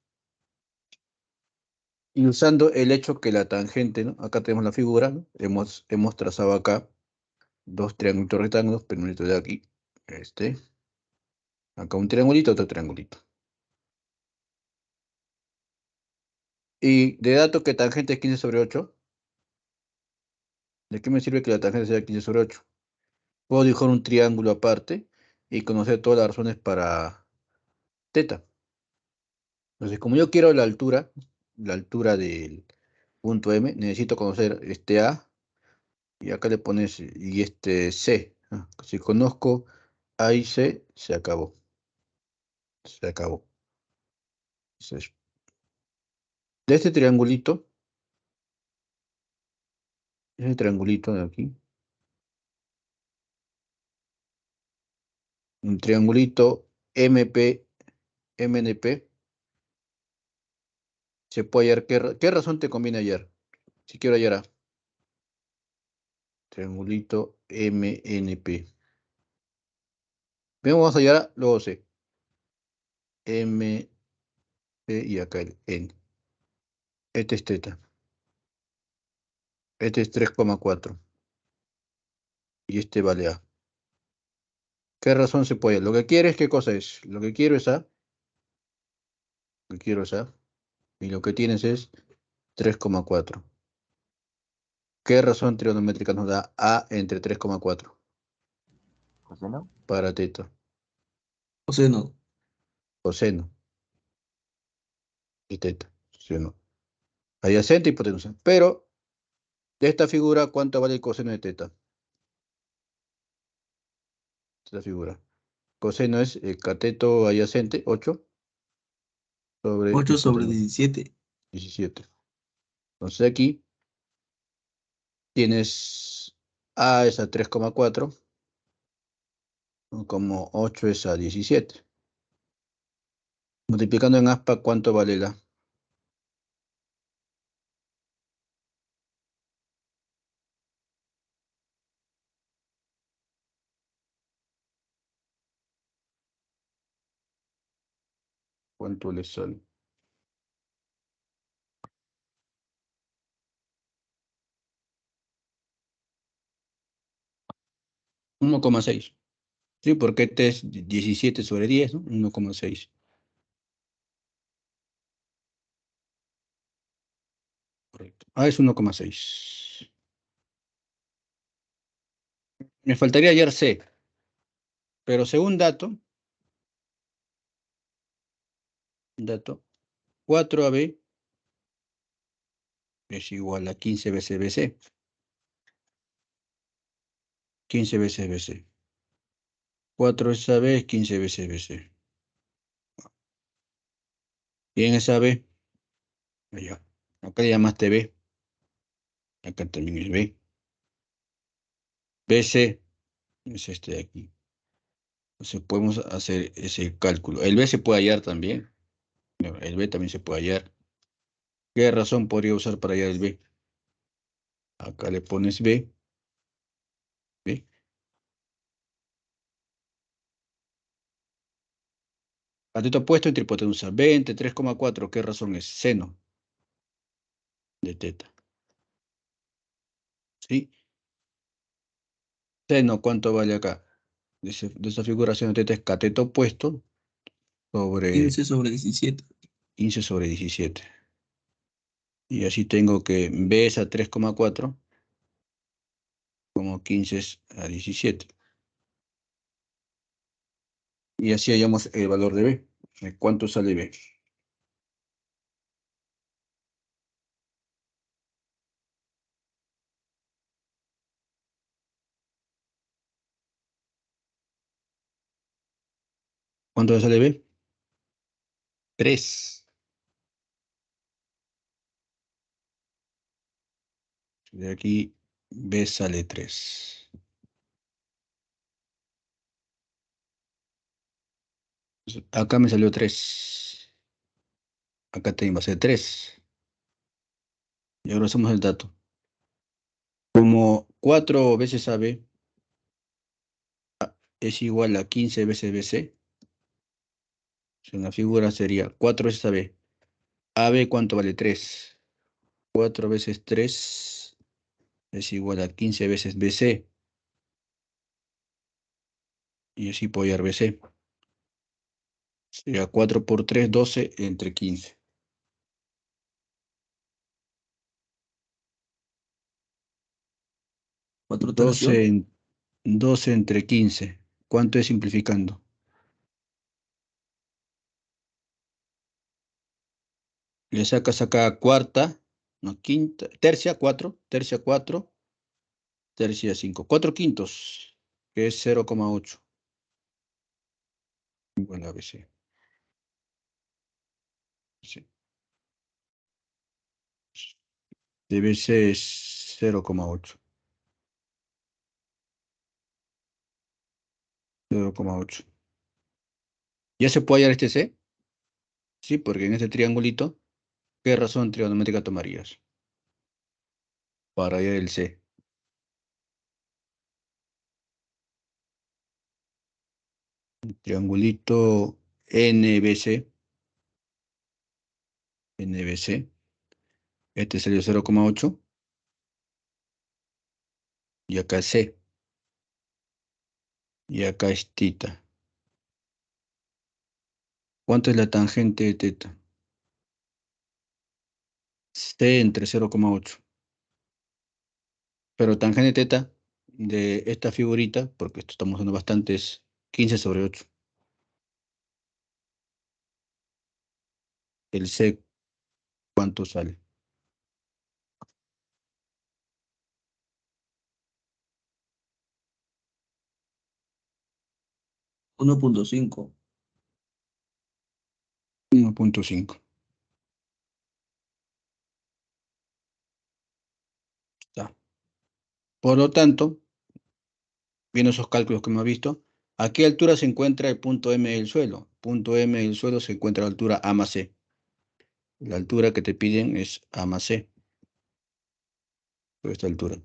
Speaker 1: Y usando el hecho que la tangente, ¿no? Acá tenemos la figura, ¿no? Hemos trazado acá dos triangulitos rectángulos, primero de aquí, acá un triangulito, otro triangulito. Y de dato que tangente es 15 sobre 8, ¿de qué me sirve que la tangente sea 15 sobre 8? Puedo dibujar un triángulo aparte y conocer todas las razones para θ. Entonces, como yo quiero la altura del punto M, necesito conocer este A, Y acá le pones, y este C. Si conozco A y C, se acabó. Se acabó. Entonces, de este triangulito de aquí, un triangulito MP, MNP, se puede hallar. ¿Qué razón te conviene hallar? Si quiero hallar A. Triangulito MNP. Primero vamos a hallar A, luego C. M, P y acá el N. Este es teta. Este es 3,4. Y este vale A. ¿Qué razón se puede? Lo que quieres, ¿qué cosa es? Lo que quiero es A. Lo que quiero es A. Y lo que tienes es 3,4. ¿Qué razón trigonométrica nos da A entre 3,4?
Speaker 4: Coseno.
Speaker 1: Para teta.
Speaker 2: Coseno.
Speaker 1: Coseno y teta. ¿Sí o no? Adyacente y hipotenusa. Pero, de esta figura, ¿cuánto vale el coseno de teta? Esta figura. Coseno es cateto adyacente, 8, sobre
Speaker 2: 8 sobre
Speaker 1: hipotenusa,
Speaker 2: 17.
Speaker 1: 17. Entonces aquí tienes A es a 3,4, como 8 es a 17. Multiplicando en aspa, ¿cuánto vale la? ¿Cuánto le sale? 1,6. Sí, porque este es 17 sobre 10, ¿no? 1,6. Correcto. A es 1,6. Me faltaría hallar C, pero según dato 4AB es igual a 15 veces BC. 15 veces BC. 4 es AB es 15 veces BC. ¿Quién es AB? Allá. Acá le llamaste B. Acá también es B. BC es este de aquí. Entonces podemos hacer ese cálculo. El B se puede hallar también. No, el B también se puede hallar. ¿Qué razón podría usar para hallar el B? Acá le pones B. B. Cateto opuesto entre hipotenusa. B entre 3,4. ¿Qué razón es? Seno de teta. ¿Sí? Seno, ¿cuánto vale acá? De esa figuración de teta es cateto opuesto sobre
Speaker 2: 15 sobre 17.
Speaker 1: 15 sobre 17. Y así tengo que B es a 3,4 como 15 es a 17. Y así hallamos el valor de B. ¿Cuánto sale B? ¿Cuánto sale B? 3. De aquí B sale 3. Acá me salió 3. Acá también va a ser 3. Y ahora hacemos el dato. Como 4 veces AB es igual a 15 veces BC, en la figura sería 4 veces AB. AB, ¿cuánto vale? 3. 4 veces 3 es igual a 15 veces BC. Y así puedo hallar BC. Sería 4 por 3, 12 entre 15.
Speaker 2: 4
Speaker 1: 12,
Speaker 2: tercios.
Speaker 1: 12 entre 15. ¿Cuánto es simplificando? Le sacas acá cuarta, no, quinta, tercia 4, tercia 5. 4/5, que es 0,8. Bueno, ABC. Sí. DBC es 0,8. 0,8. ¿Ya se puede hallar este C? Sí, porque en este triangulito, ¿qué razón trigonométrica tomarías para hallar el C? Triangulito NBC. NBC. Este salió 0,8. Y acá es C. Y acá es tita. ¿Cuánto es la tangente de teta? C entre 0,8. Pero tangente teta de esta figurita, porque esto estamos usando bastante, es 15/8. El C, ¿cuánto sale?
Speaker 2: 1.5.
Speaker 1: 1,5. Está. Por lo tanto, viendo esos cálculos que hemos visto, ¿a qué altura se encuentra el punto M del suelo? Punto M del suelo se encuentra a la altura A más C. La altura que te piden es A más C. Por esta altura.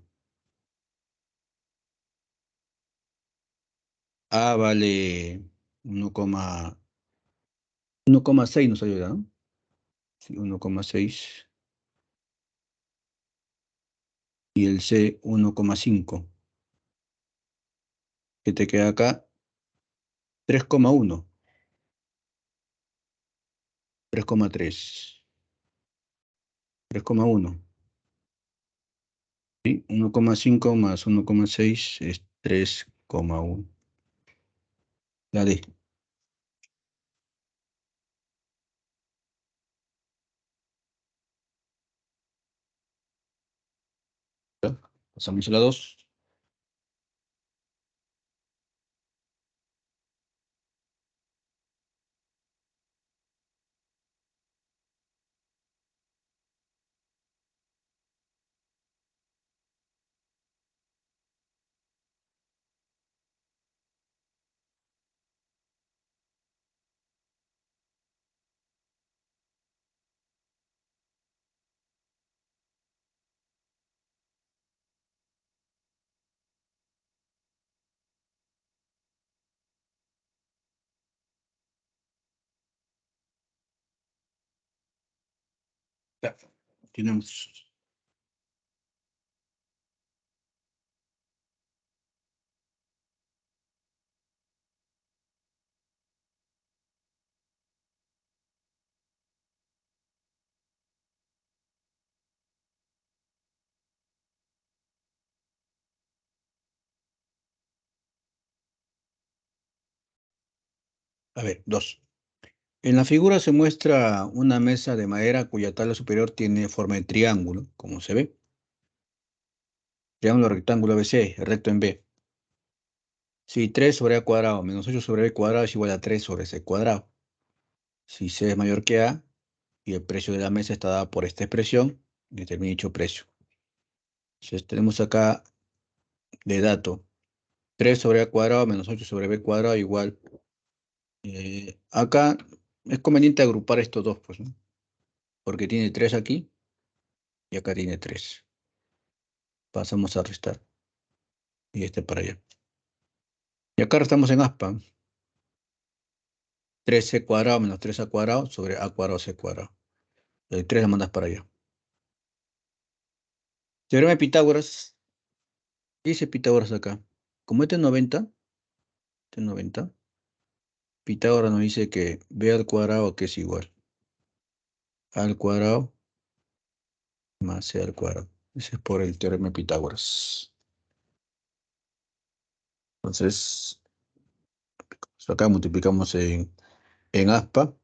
Speaker 1: A vale 1,6 nos ayuda, ¿no? Sí, 1,6. Y el C 1,5. Que te queda acá 3,1. 3,3. 3,1. ¿Sí? 1,5 más 1,6 es 3,1. La D. ¿Ya? Pasamos a la 2. Ya. Tenemos. A ver, 2. En la figura se muestra una mesa de madera cuya tabla superior tiene forma de triángulo, como se ve. Triángulo rectángulo ABC, recto en B. Si 3 sobre A cuadrado menos 8 sobre B cuadrado es igual a 3 sobre C cuadrado. Si C es mayor que A y el precio de la mesa está dado por esta expresión, determine dicho precio. Entonces tenemos acá de dato 3 sobre A cuadrado menos 8 sobre B cuadrado igual. Acá es conveniente agrupar estos dos, pues, ¿no? Porque tiene 3 aquí y acá tiene 3. Pasamos a restar. Y este para allá. Y acá estamos en aspa. 3C cuadrado menos 3A cuadrado sobre A cuadrado C cuadrado. El 3 la mandas para allá. Teorema de Pitágoras. ¿Qué dice Pitágoras acá? Como este es 90, Pitágoras nos dice que B al cuadrado que es igual A al cuadrado más C al cuadrado. Ese es por el teorema de Pitágoras. Entonces, acá multiplicamos en aspa,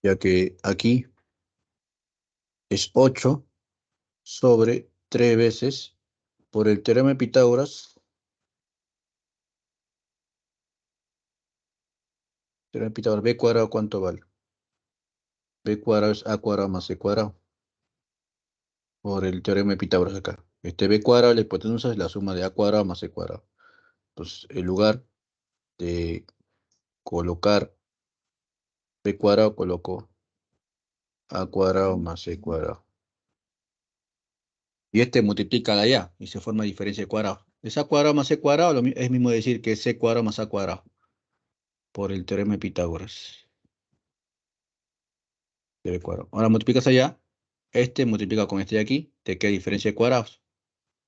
Speaker 1: ya que aquí es 8 sobre 3 veces por el teorema de Pitágoras. Teorema de Pitágoras, b cuadrado, ¿cuánto vale? B cuadrado es a cuadrado más c cuadrado. Por el teorema de Pitágoras acá. Este b cuadrado, la hipotenusa, es la suma de a cuadrado más c cuadrado. Entonces, en lugar de colocar b cuadrado, coloco a cuadrado más c cuadrado. Y este multiplica de allá y se forma diferencia de cuadrado. Es a cuadrado más c cuadrado, es mismo decir que es c cuadrado más a cuadrado. Por el teorema de Pitágoras. De b cuadrado. Ahora multiplicas allá. Este multiplica con este de aquí. Te queda diferencia de cuadrados.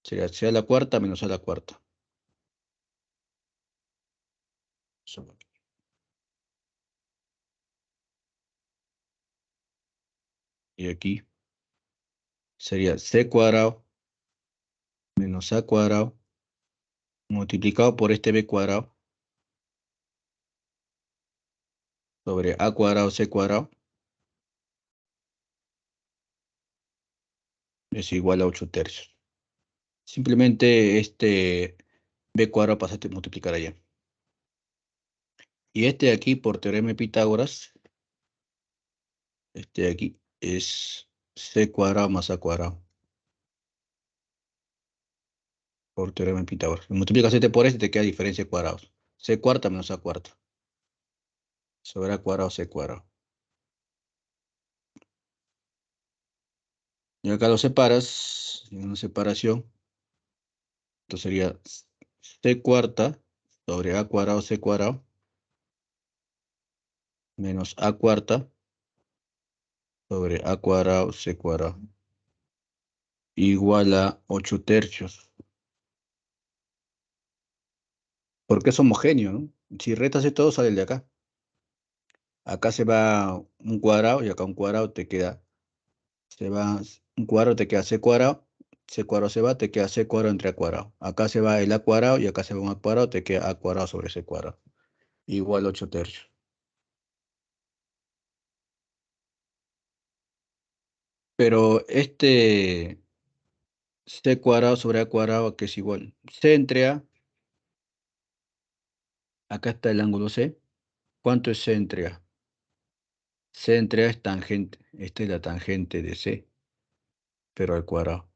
Speaker 1: Sería c a la cuarta menos a la cuarta. Y aquí sería c cuadrado menos a cuadrado multiplicado por este b cuadrado sobre a cuadrado c cuadrado es igual a 8 tercios. Simplemente este b cuadrado pasaste a multiplicar allá. Y este de aquí por teorema de Pitágoras, este de aquí es c cuadrado más a cuadrado. Por teorema de Pitágoras. Multiplicas este por este, te queda diferencia de cuadrados. C cuarta menos A cuarta. Sobre A cuadrado, C cuadrado. Y acá lo separas, en una separación. Esto sería C cuarta sobre A cuadrado, C cuadrado. Menos A cuarta sobre A cuadrado, C cuadrado. Igual a 8 tercios. Porque es homogéneo, ¿no? Si restas de todo, sale el de acá. Acá se va un cuadrado y acá un cuadrado te queda. Se va un cuadrado, te queda C cuadrado se va, te queda C cuadrado entre A cuadrado. Acá se va el A cuadrado y acá se va un A cuadrado, te queda A cuadrado sobre C cuadrado. Igual 8 tercios. Pero este C cuadrado sobre A cuadrado, que es igual. C entre A, acá está el ángulo C. ¿Cuánto es C entre A? C entre A es tangente. Esta es la tangente de C, pero al cuadrado.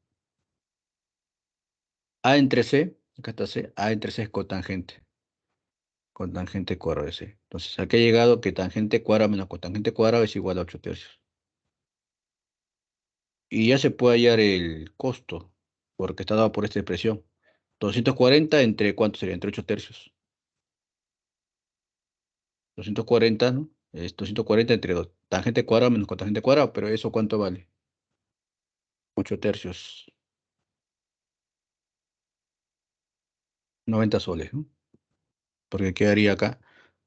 Speaker 1: A entre C, acá está C, A entre C es cotangente. Cotangente cuadrado de C. Entonces, aquí ha llegado que tangente cuadrado menos cotangente cuadrado es igual a 8 tercios. Y ya se puede hallar el costo, porque está dado por esta expresión. 240 entre, ¿cuánto sería? Entre 8 tercios. 240, ¿no? Es 240 entre 2. Tangente cuadrado menos cotangente cuadrado, pero ¿eso cuánto vale? 8 tercios. 90 soles, ¿no? Porque quedaría acá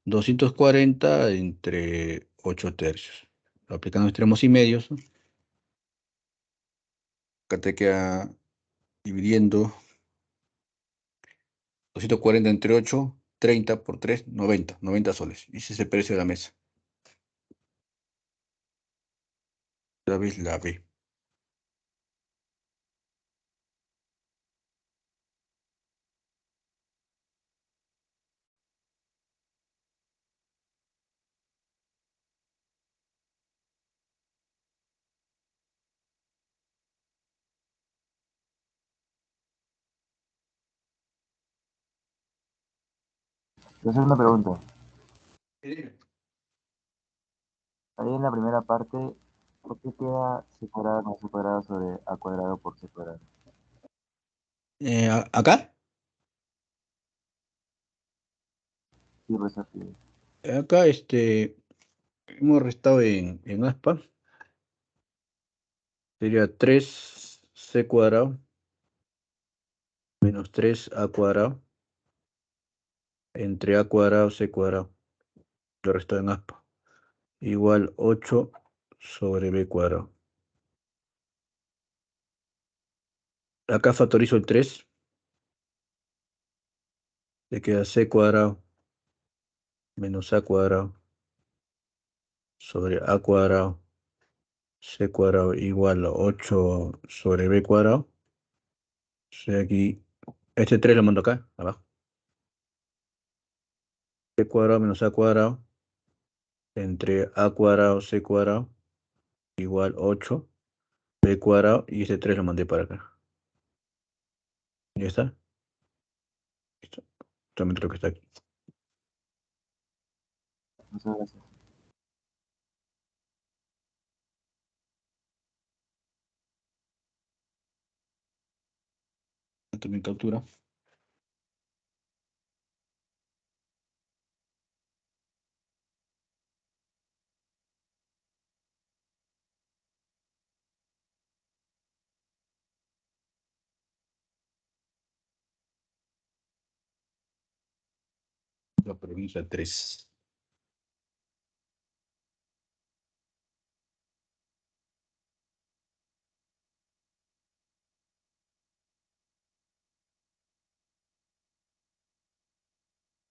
Speaker 1: 240 entre 8 tercios. Aplicando extremos y medios, ¿no? Acá te queda dividiendo 240 entre 8, 30 por 3, 90 soles. Y ese es el precio de la mesa. Otra vez la B.
Speaker 4: Yo hacer una pregunta. Ahí en la primera parte, ¿por qué queda c cuadrado más c cuadrado sobre a cuadrado por c cuadrado?
Speaker 1: Acá,
Speaker 4: Sí, pues así.
Speaker 1: acá hemos restado en aspa. Sería 3c cuadrado menos 3a cuadrado entre a cuadrado c cuadrado. Lo restado en aspa. Igual 8 sobre b cuadrado. Acá factorizo el 3. Le queda c cuadrado menos a cuadrado sobre a cuadrado c cuadrado igual a 8 sobre b cuadrado. Entonces aquí, este 3 lo mando acá, abajo. B cuadrado menos A cuadrado entre A cuadrado, C cuadrado, igual 8, B cuadrado, y este 3 lo mandé para acá. ¿Ya está? Listo. También creo que está aquí.
Speaker 4: Muchas gracias.
Speaker 1: También captura. La pregunta 3.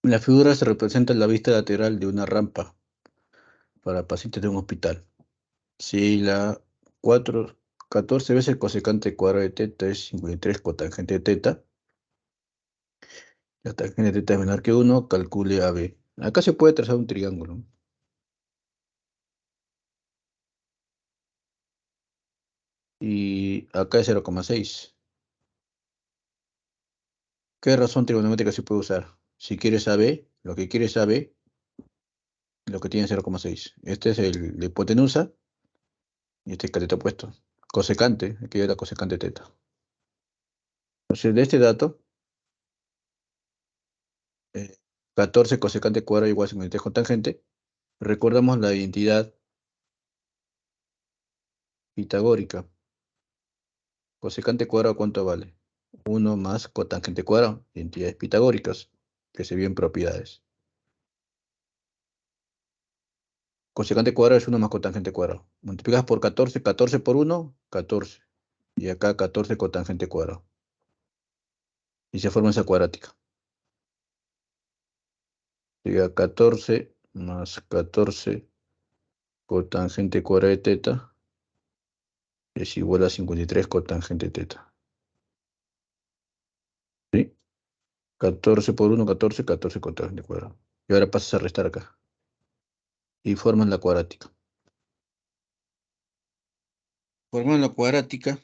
Speaker 1: En la figura se representa la vista lateral de una rampa para pacientes de un hospital. Si la 4, 14 veces cosecante cuadrado de teta es 53 cotangente de teta, la tangente de teta es menor que 1, calcule AB. Acá se puede trazar un triángulo. Y acá es 0,6. ¿Qué razón trigonométrica se puede usar? Si quieres AB, lo que quieres AB, lo que tiene 0,6. Este es el de hipotenusa y este es cateto opuesto. Cosecante, aquí es la cosecante teta. Entonces, de este dato, eh, 14 cosecante cuadrado igual a 53 cotangente, recordamos la identidad pitagórica. Cosecante cuadrado, ¿cuánto vale? 1 más cotangente cuadrado, identidades pitagóricas, que se vienen propiedades. Cosecante cuadrado es 1 más cotangente cuadrado. Multiplicas por 14, 14 por 1, 14. Y acá 14 cotangente cuadrado. Y se forma esa cuadrática. Sería 14 más 14 cotangente cuadrado de teta es igual a 53 cotangente teta. ¿Sí? 14 por 1, 14, 14 cotangente cuadrado. Y ahora pasas a restar acá. Y forman la cuadrática. Forman la cuadrática.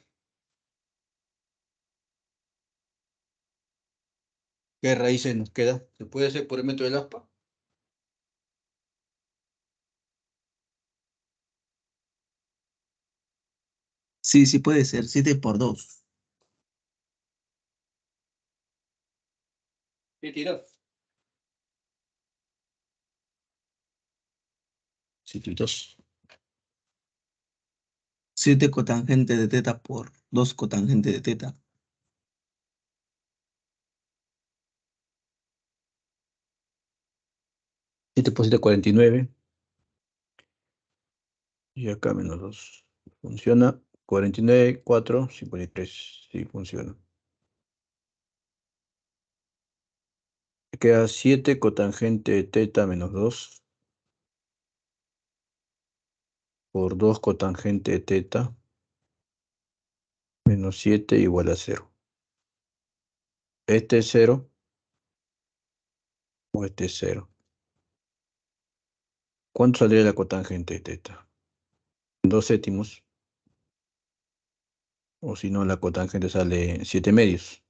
Speaker 1: ¿Qué raíces nos queda? ¿Se puede hacer por el método del aspa?
Speaker 2: Sí, sí puede ser. 7 por 2.
Speaker 1: ¿Qué tirar? 7 y 2.
Speaker 2: 7 cotangente de teta por 2 cotangente de teta.
Speaker 1: 7 por 7, 49. Y acá menos 2. Funciona. 49, 4, 53. Sí, funciona. Me queda 7 cotangente de teta menos 2 por 2 cotangente de teta menos 7 igual a 0. Este es 0 o este es 0. ¿Cuánto saldría la cotangente de teta? 2 séptimos. O si no, la cotangente sale 7 medios.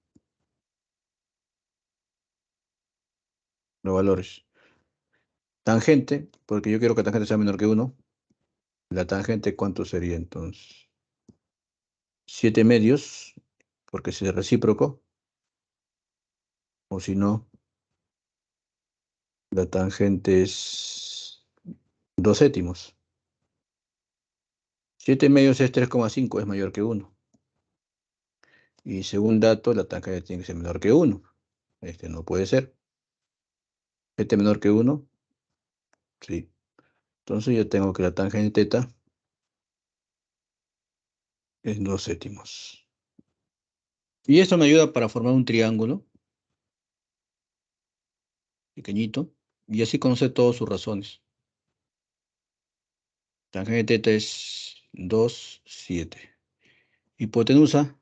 Speaker 1: Los valores. Tangente, porque yo quiero que tangente sea menor que 1. La tangente, ¿cuánto sería entonces? 7 medios, porque si es recíproco. O si no, la tangente es 2 séptimos. 7 medios es 3,5, es mayor que 1. Y según dato, la tangente tiene que ser menor que 1. Este no puede ser. Este menor que 1, sí. Entonces yo tengo que la tangente teta es 2 séptimos. Y esto me ayuda para formar un triángulo pequeñito y así conocer todas sus razones. Tangente teta es 2, 7. Hipotenusa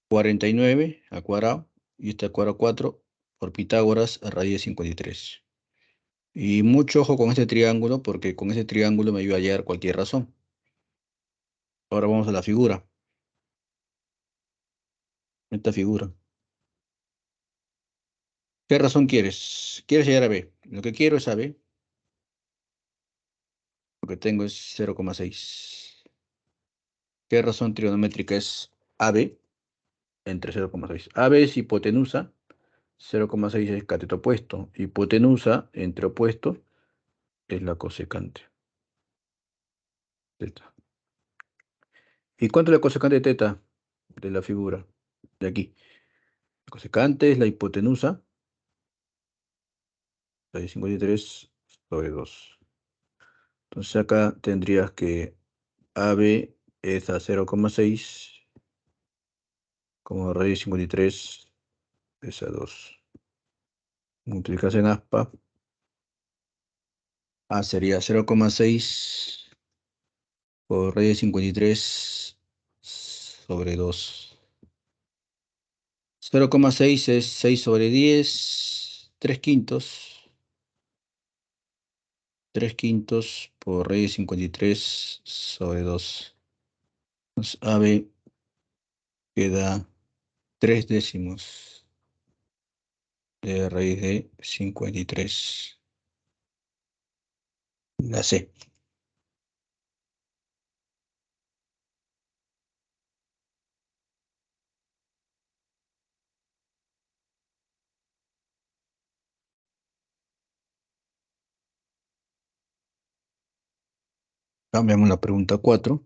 Speaker 1: 49 al cuadrado, y este al cuadrado 4 por Pitágoras a raíz de 53. Y mucho ojo con este triángulo, porque con ese triángulo me ayuda a hallar cualquier razón. Ahora vamos a la figura. Esta figura. ¿Qué razón quieres? ¿Quieres llegar a B? Lo que quiero es a B. Lo que tengo es 0,6. ¿Qué razón trigonométrica es AB entre 0,6? AB es hipotenusa, 0,6 es cateto opuesto. Hipotenusa entre opuestos es la cosecante. Teta. ¿Y cuánto es la cosecante de teta de la figura? De aquí. La cosecante es la hipotenusa, la de 53 sobre 2. Entonces acá tendrías que AB es a 0,6, como raíz de 53 es a 2. Multiplicas en aspa. A sería 0,6 por raíz de 53 sobre 2. 0,6 es 6 sobre 10, 3 quintos. 3 quintos por raíz de 53 sobre 2. Entonces, AB queda 3 décimos de raíz de 53. La C. Cambiamos la pregunta 4.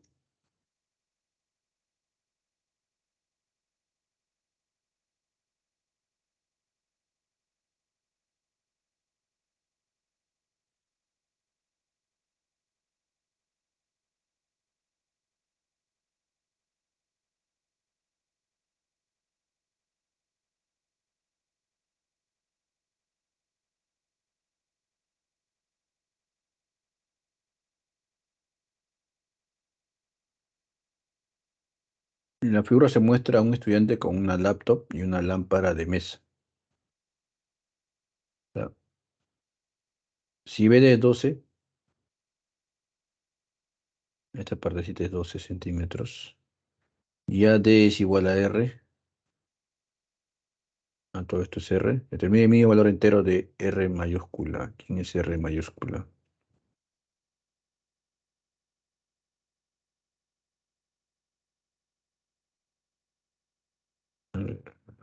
Speaker 1: En la figura se muestra a un estudiante con una laptop y una lámpara de mesa. O sea, si BD es 12, esta partecita es 12 centímetros, y AD es igual a R, a todo esto es R, determine el mínimo valor entero de R mayúscula. ¿Quién es R mayúscula?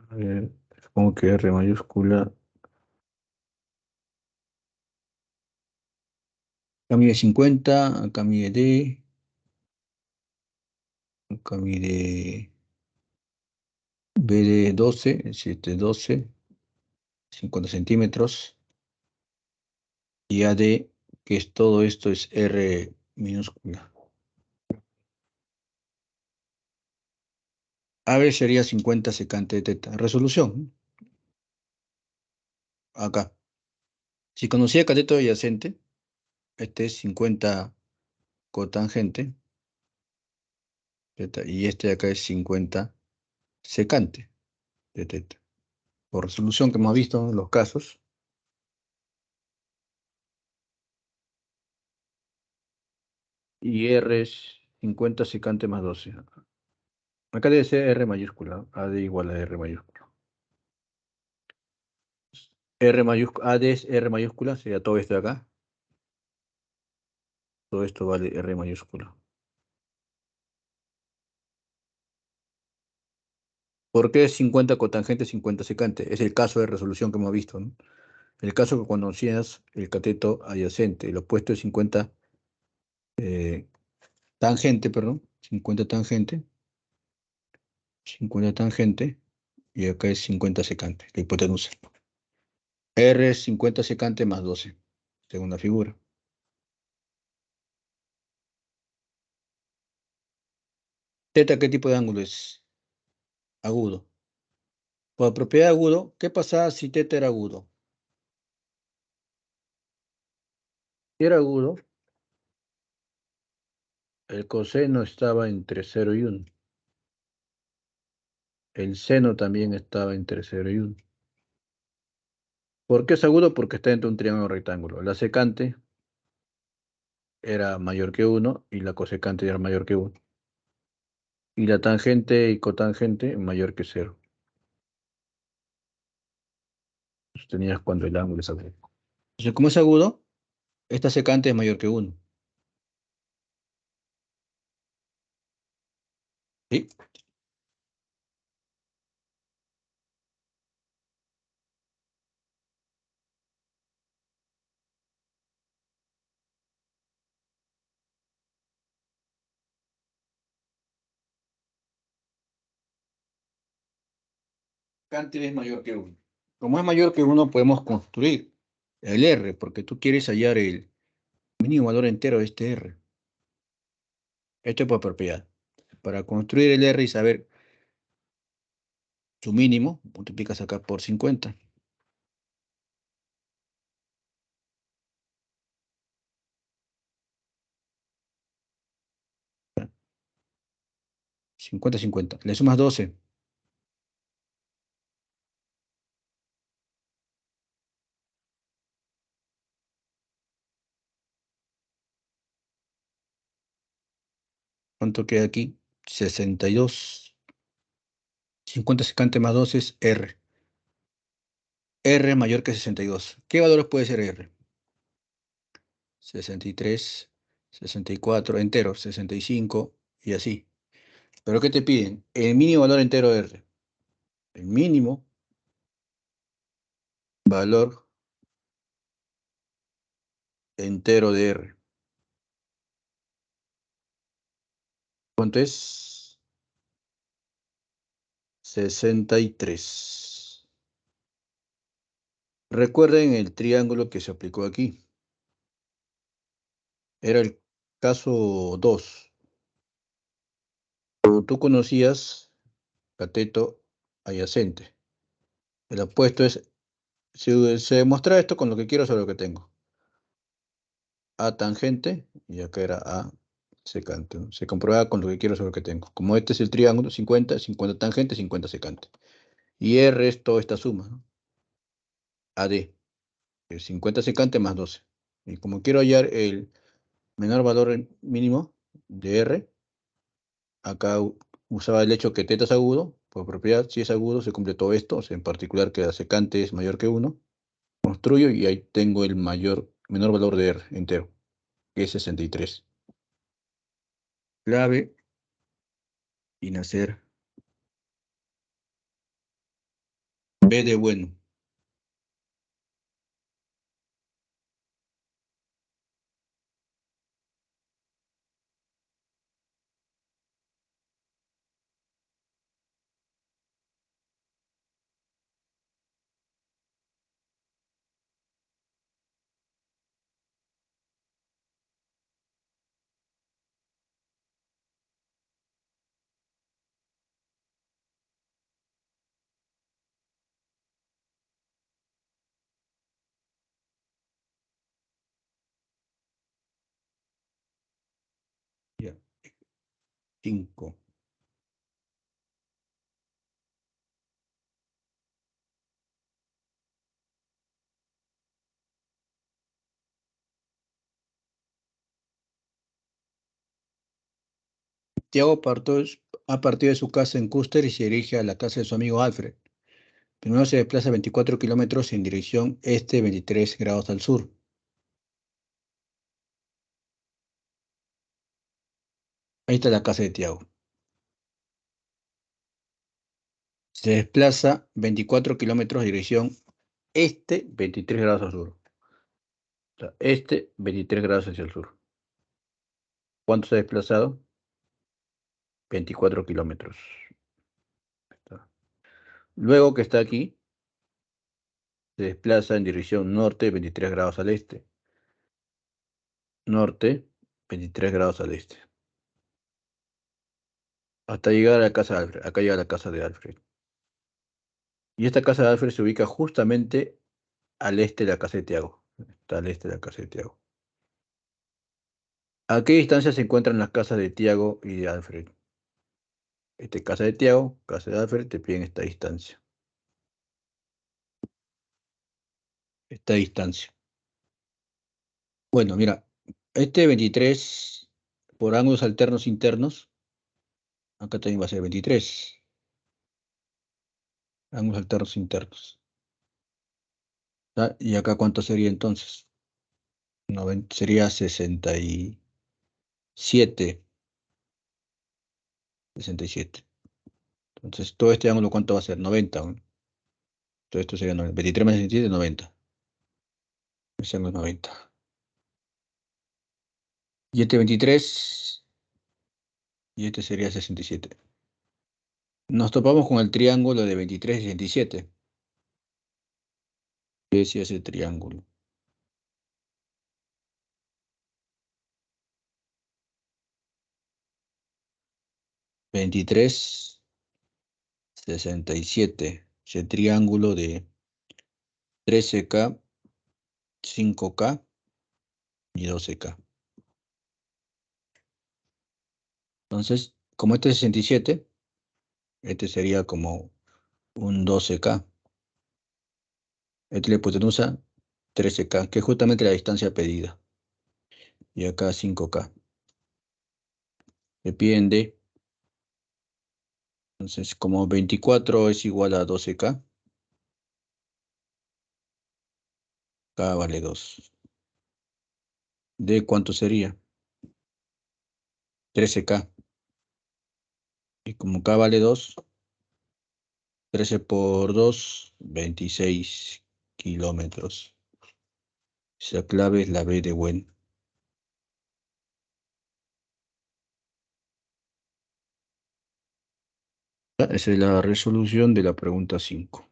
Speaker 1: A ver, supongo que R mayúscula. Acá mide 50, acá mide D, acá mide BD 12, es decir, 12, 50 centímetros, y AD, que es todo esto, es R minúscula. AB sería 50 secante de teta. Resolución, acá. Si conocía cateto adyacente, este es 50 cotangente, teta, y este de acá es 50 secante de teta. Por resolución que hemos visto en los casos. Y R es 50 secante más 12. Acá debe ser R mayúscula, AD igual a R mayúscula. R mayúscula, AD es R mayúscula, sería todo esto de acá. Todo esto vale R mayúscula. ¿Por qué es 50 cotangente, 50 secante? Es el caso de resolución que hemos visto, ¿no? El caso que conocías el cateto adyacente, el opuesto es 50 tangente, perdón, 50 tangente, 50 tangente, y acá es 50 secante, la hipotenusa. R es 50 secante más 12, según la figura. Teta, ¿qué tipo de ángulo es? Agudo. Por propiedad de agudo, ¿qué pasaba si teta era agudo? Si era agudo, el coseno estaba entre 0 y 1. El seno también estaba entre 0 y 1. ¿Por qué es agudo? Porque está dentro de un triángulo rectángulo. La secante era mayor que 1 y la cosecante era mayor que 1. Y la tangente y cotangente mayor que 0. Eso tenías cuando el ángulo es agudo. Entonces, como es agudo, esta secante es mayor que 1. ¿Sí? Secante es mayor que 1. Como es mayor que 1, podemos construir el R, porque tú quieres hallar el mínimo valor entero de este R. Esto es por propiedad. Para construir el R y saber su mínimo, multiplicas acá por 50. 50, 50. Le sumas 12. ¿Cuánto queda aquí? 62. 50 secante más 12 es R. R mayor que 62. ¿Qué valores puede ser R? 63, 64, enteros, 65 y así. ¿Pero qué te piden? El mínimo valor entero de R. El mínimo valor entero de R. ¿Cuánto es? 63. Recuerden el triángulo que se aplicó aquí. Era el caso 2. Tú conocías cateto adyacente. El apuesto es, se demuestra esto con lo que quiero sobre lo que tengo. A tangente, y acá era A secante, ¿no? Se comprueba con lo que quiero sobre lo que tengo. Como este es el triángulo, 50, 50 tangente, 50 secante. Y R es toda esta suma, ¿no? AD, es 50 secante más 12. Y como quiero hallar el menor valor mínimo de R, acá usaba el hecho que teta es agudo, por propiedad, si es agudo se cumple todo esto, o sea, en particular que la secante es mayor que 1, construyo y ahí tengo el menor valor de R entero, que es 63. Clave y nacer B de bueno. Ya, 5. Tiago ha partido de su casa en Custer y se dirige a la casa de su amigo Alfred. Primero se desplaza 24 kilómetros en dirección este, 23 grados al sur. Ahí está la casa de Tiago. Se desplaza 24 kilómetros en dirección este, 23 grados al sur. O sea, este, 23 grados hacia el sur. ¿Cuánto se ha desplazado? 24 kilómetros. Está. Luego que está aquí, se desplaza en dirección norte, 23 grados al este. Norte, 23 grados al este. Hasta llegar a la casa de Alfred. Acá llega la casa de Alfred. Y esta casa de Alfred se ubica justamente al este de la casa de Tiago. Está al este de la casa de Tiago. ¿A qué distancia se encuentran las casas de Tiago y de Alfred? casa de Tiago, casa de Alfred, te piden esta distancia. Esta distancia. Bueno, mira, este 23 por ángulos alternos internos, acá también va a ser 23. Ángulos alternos internos. ¿Ya? ¿Y acá cuánto sería entonces? 90, sería 67. 67. Entonces, todo este ángulo, ¿cuánto va a ser? 90. ¿No? Todo esto sería 90. 23 más 67, 90. Ese ángulo es 90. Y este 23, y este sería 67. Nos topamos con el triángulo de 23 y 67. ¿Qué decía ese triángulo? Veintitrés, 67. Ese triángulo de 13K, 5K y 12K. Entonces, como este es 67, este sería como un 12K. Este la hipotenusa 13K, que es justamente la distancia pedida. Y acá 5K. Me piden D. Entonces, como 24 es igual a 12K, K vale 2. D, ¿cuánto sería? 13K. Y como K vale 2, 13 por 2, 26 kilómetros. Esa clave es la B de Wen. Esa es la resolución de la pregunta 5.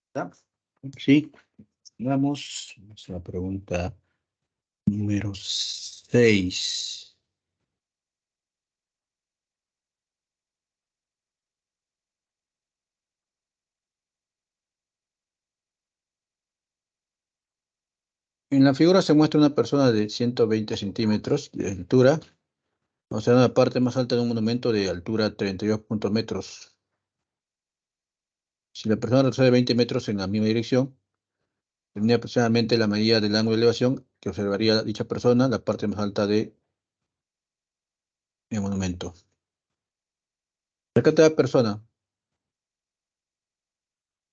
Speaker 1: ¿Está? Sí, vamos a la pregunta número 6. En la figura se muestra una persona de 120 centímetros de altura, o sea, en la parte más alta de un monumento de altura 32 metros. Si la persona retrocede 20 metros en la misma dirección, tendría aproximadamente la medida del ángulo de elevación que observaría dicha persona, la parte más alta del monumento. Acá está la persona,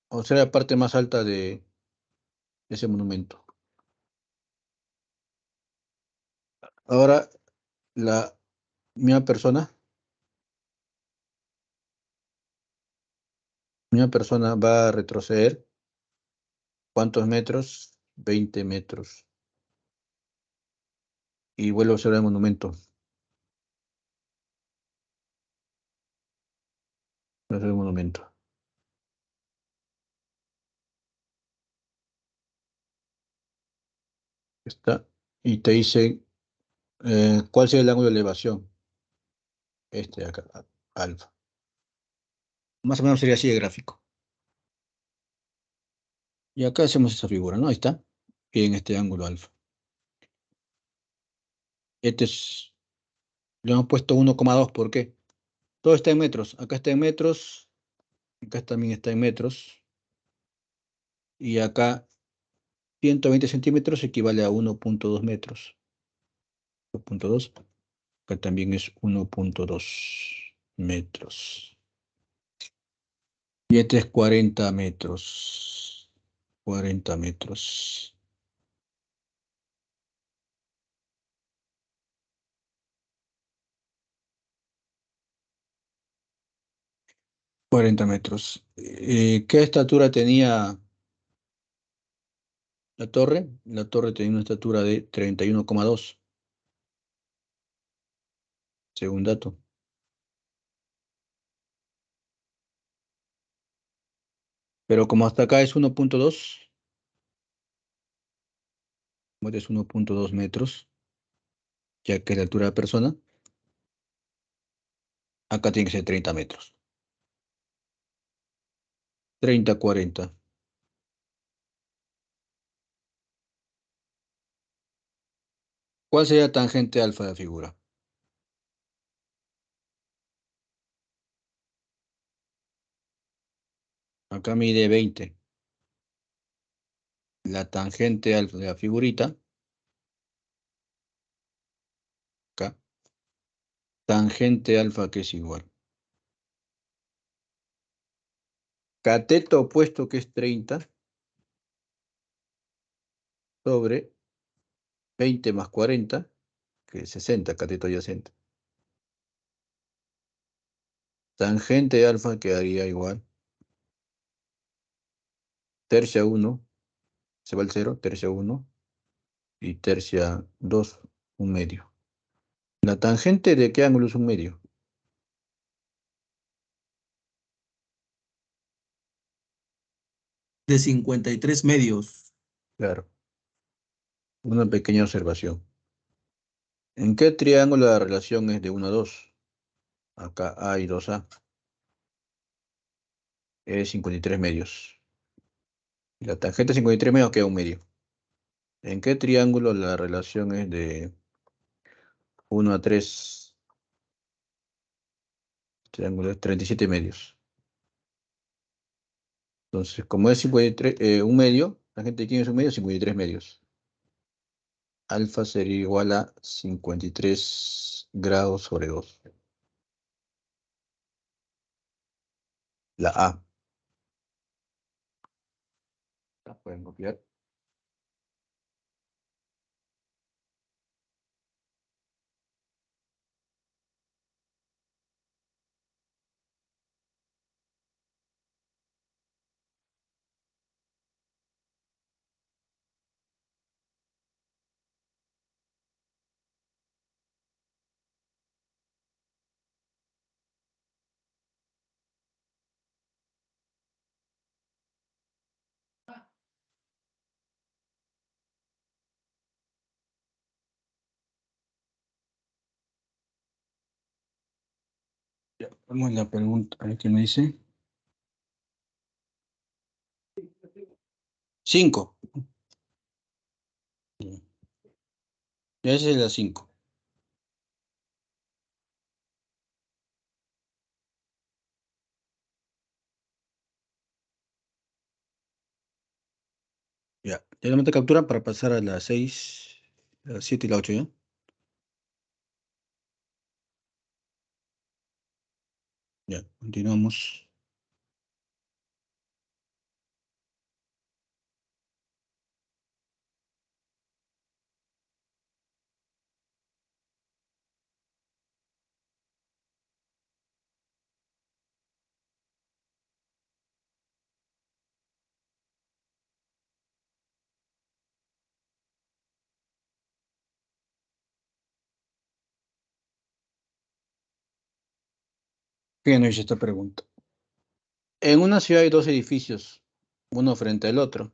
Speaker 1: o sea, la parte más alta de ese monumento. Ahora, la misma persona va a retroceder, ¿cuántos metros? 20 metros. Y vuelve a observar el monumento. Vuelve a observar el monumento. Está. Y te dice, ¿cuál sería el ángulo de elevación? Este de acá, alfa. Más o menos sería así de gráfico. Y acá hacemos esa figura, ¿no? Ahí está. Y en este ángulo alfa. Este es, le hemos puesto 1,2, ¿por qué? Todo está en metros. Acá está en metros. Acá también está en metros. Y acá 120 centímetros equivale a 1,2 metros. 1,2. Acá también es 1,2 metros. Y este es 40 metros. 40 metros. 40 metros. ¿Qué estatura tenía la torre? La torre tenía una estatura de 31,2. Según dato. Pero como hasta acá es 1,2, es 1.2 metros, ya que es la altura de la persona. Acá tiene que ser 30 metros. 30, 40. ¿Cuál sería la tangente alfa de la figura? Acá mide 20. La tangente alfa de la figurita. Acá. Tangente alfa que es igual. Cateto opuesto que es 30 sobre 20 más 40, que es 60, cateto adyacente. Tangente alfa quedaría igual. Tercia 1, se va el 0, tercia 1 y tercia 2, un medio. ¿La tangente de qué ángulo es un medio?
Speaker 2: De 53 medios.
Speaker 1: Claro. Una pequeña observación. ¿En qué triángulo la relación es de 1 a 2? Acá A y 2A. Es 53 medios. Y la tangente de 53 medios queda un medio. ¿En qué triángulo la relación es de 1 a 3? Triángulo es 37 medios. Entonces, como es 53, un medio, tangente de quién es un medio, 53 medios. Alfa sería igual a 53 grados sobre 2. La A. La pueden copiar. Ya, vamos a la pregunta. A ver qué me dice. 5. Ya esa es la 5. Ya. Ya le meto captura para pasar a la 6, la 7 y la 8, ¿ya? Ya, continuamos. ¿Qué nos dice esta pregunta? En una ciudad hay dos edificios, uno frente al otro,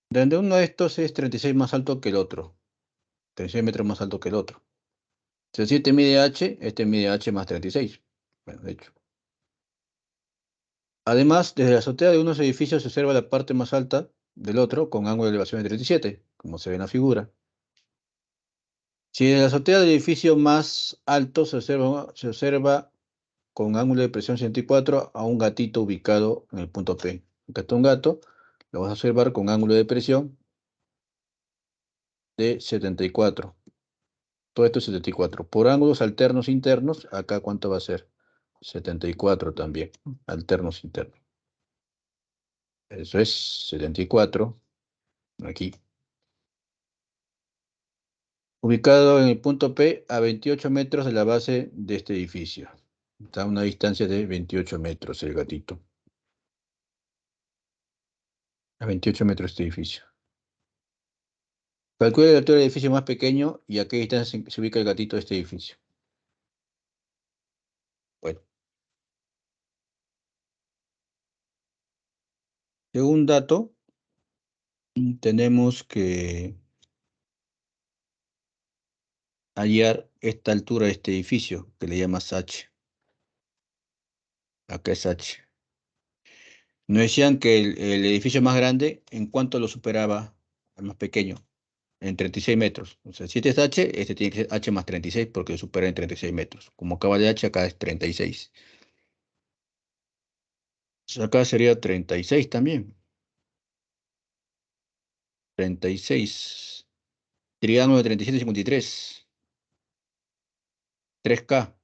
Speaker 1: donde uno de estos es 36 más alto que el otro, 36 metros más alto que el otro. Si el 7 mide h, este mide h más 36. Bueno, de hecho. Además, desde la azotea de unos edificios se observa la parte más alta del otro con ángulo de elevación de 37, como se ve en la figura. Si desde la azotea del edificio más alto se observa con ángulo de presión 64 a un gatito ubicado en el punto P. Acá está un gato, lo vas a observar con ángulo de presión de 74. Todo esto es 74. Por ángulos alternos internos, acá ¿cuánto va a ser? 74 también, alternos internos. Eso es 74, aquí. Ubicado en el punto P a 28 metros de la base de este edificio. Está a una distancia de 28 metros el gatito. A 28 metros este edificio. Calcula la altura del edificio más pequeño y a qué distancia se ubica el gatito de este edificio. Bueno, según dato, tenemos que hallar esta altura de este edificio, que le llamas H. Acá es H. Nos decían que el edificio más grande, ¿en cuánto lo superaba al más pequeño? En 36 metros. O sea, si este es H, este tiene que ser H más 36 porque lo supera en 36 metros. Como acá vale H, acá es 36. Entonces acá sería 36 también. 36. Triángulo de 37 y 53. 3K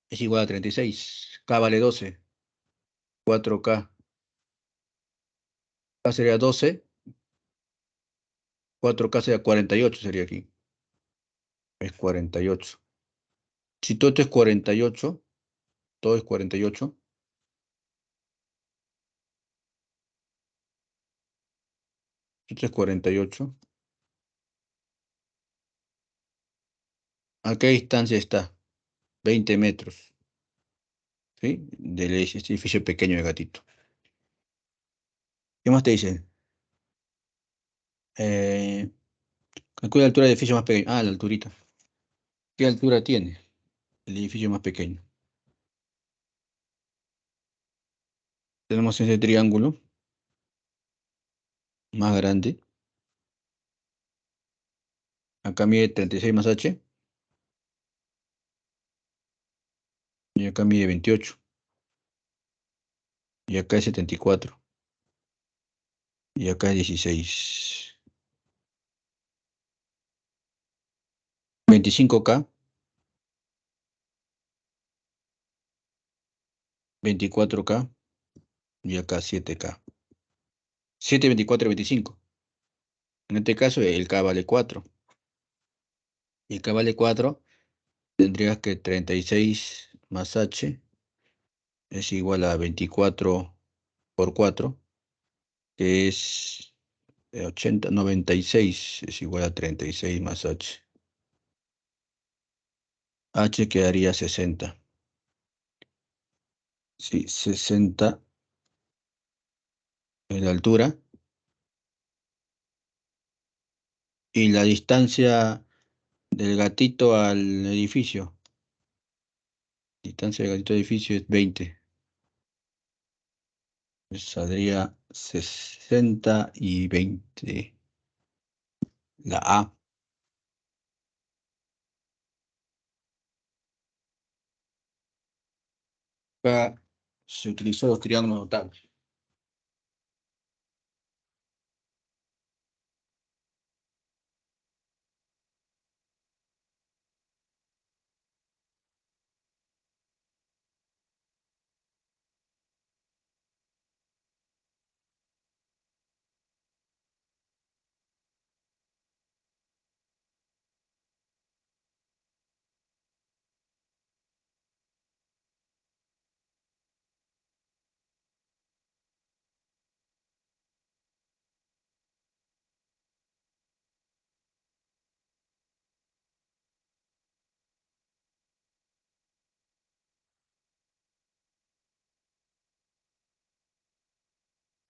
Speaker 1: es igual a 36. K vale 12. 4K. K sería 12. 4K sería 48 sería aquí. Es 48. Si todo esto es 48, todo es 48. Esto es 48. ¿A qué distancia está? 20 metros. ¿Sí? Del edificio pequeño de Gatito. ¿Qué más te dicen? Calcula la altura del edificio más pequeño. Ah, la alturita. ¿Qué altura tiene el edificio más pequeño? Tenemos ese triángulo más grande. Acá mide 36 más H. Y acá mide 28. Y acá es 74. Y acá es 16. 25K. 24K. Y acá 7K. 7, 24 y 25. En este caso el K vale 4. Y el K vale 4. Tendrías que 36 más H es igual a 24 por 4, que es 80, 96 es igual a 36 más H. H quedaría 60. Sí, 60 en la altura. Y la distancia del gatito al edificio. Distancia del gatito al edificio es 20. Pues saldría 60 y 20. La A. Acá se utilizó los triángulos notables.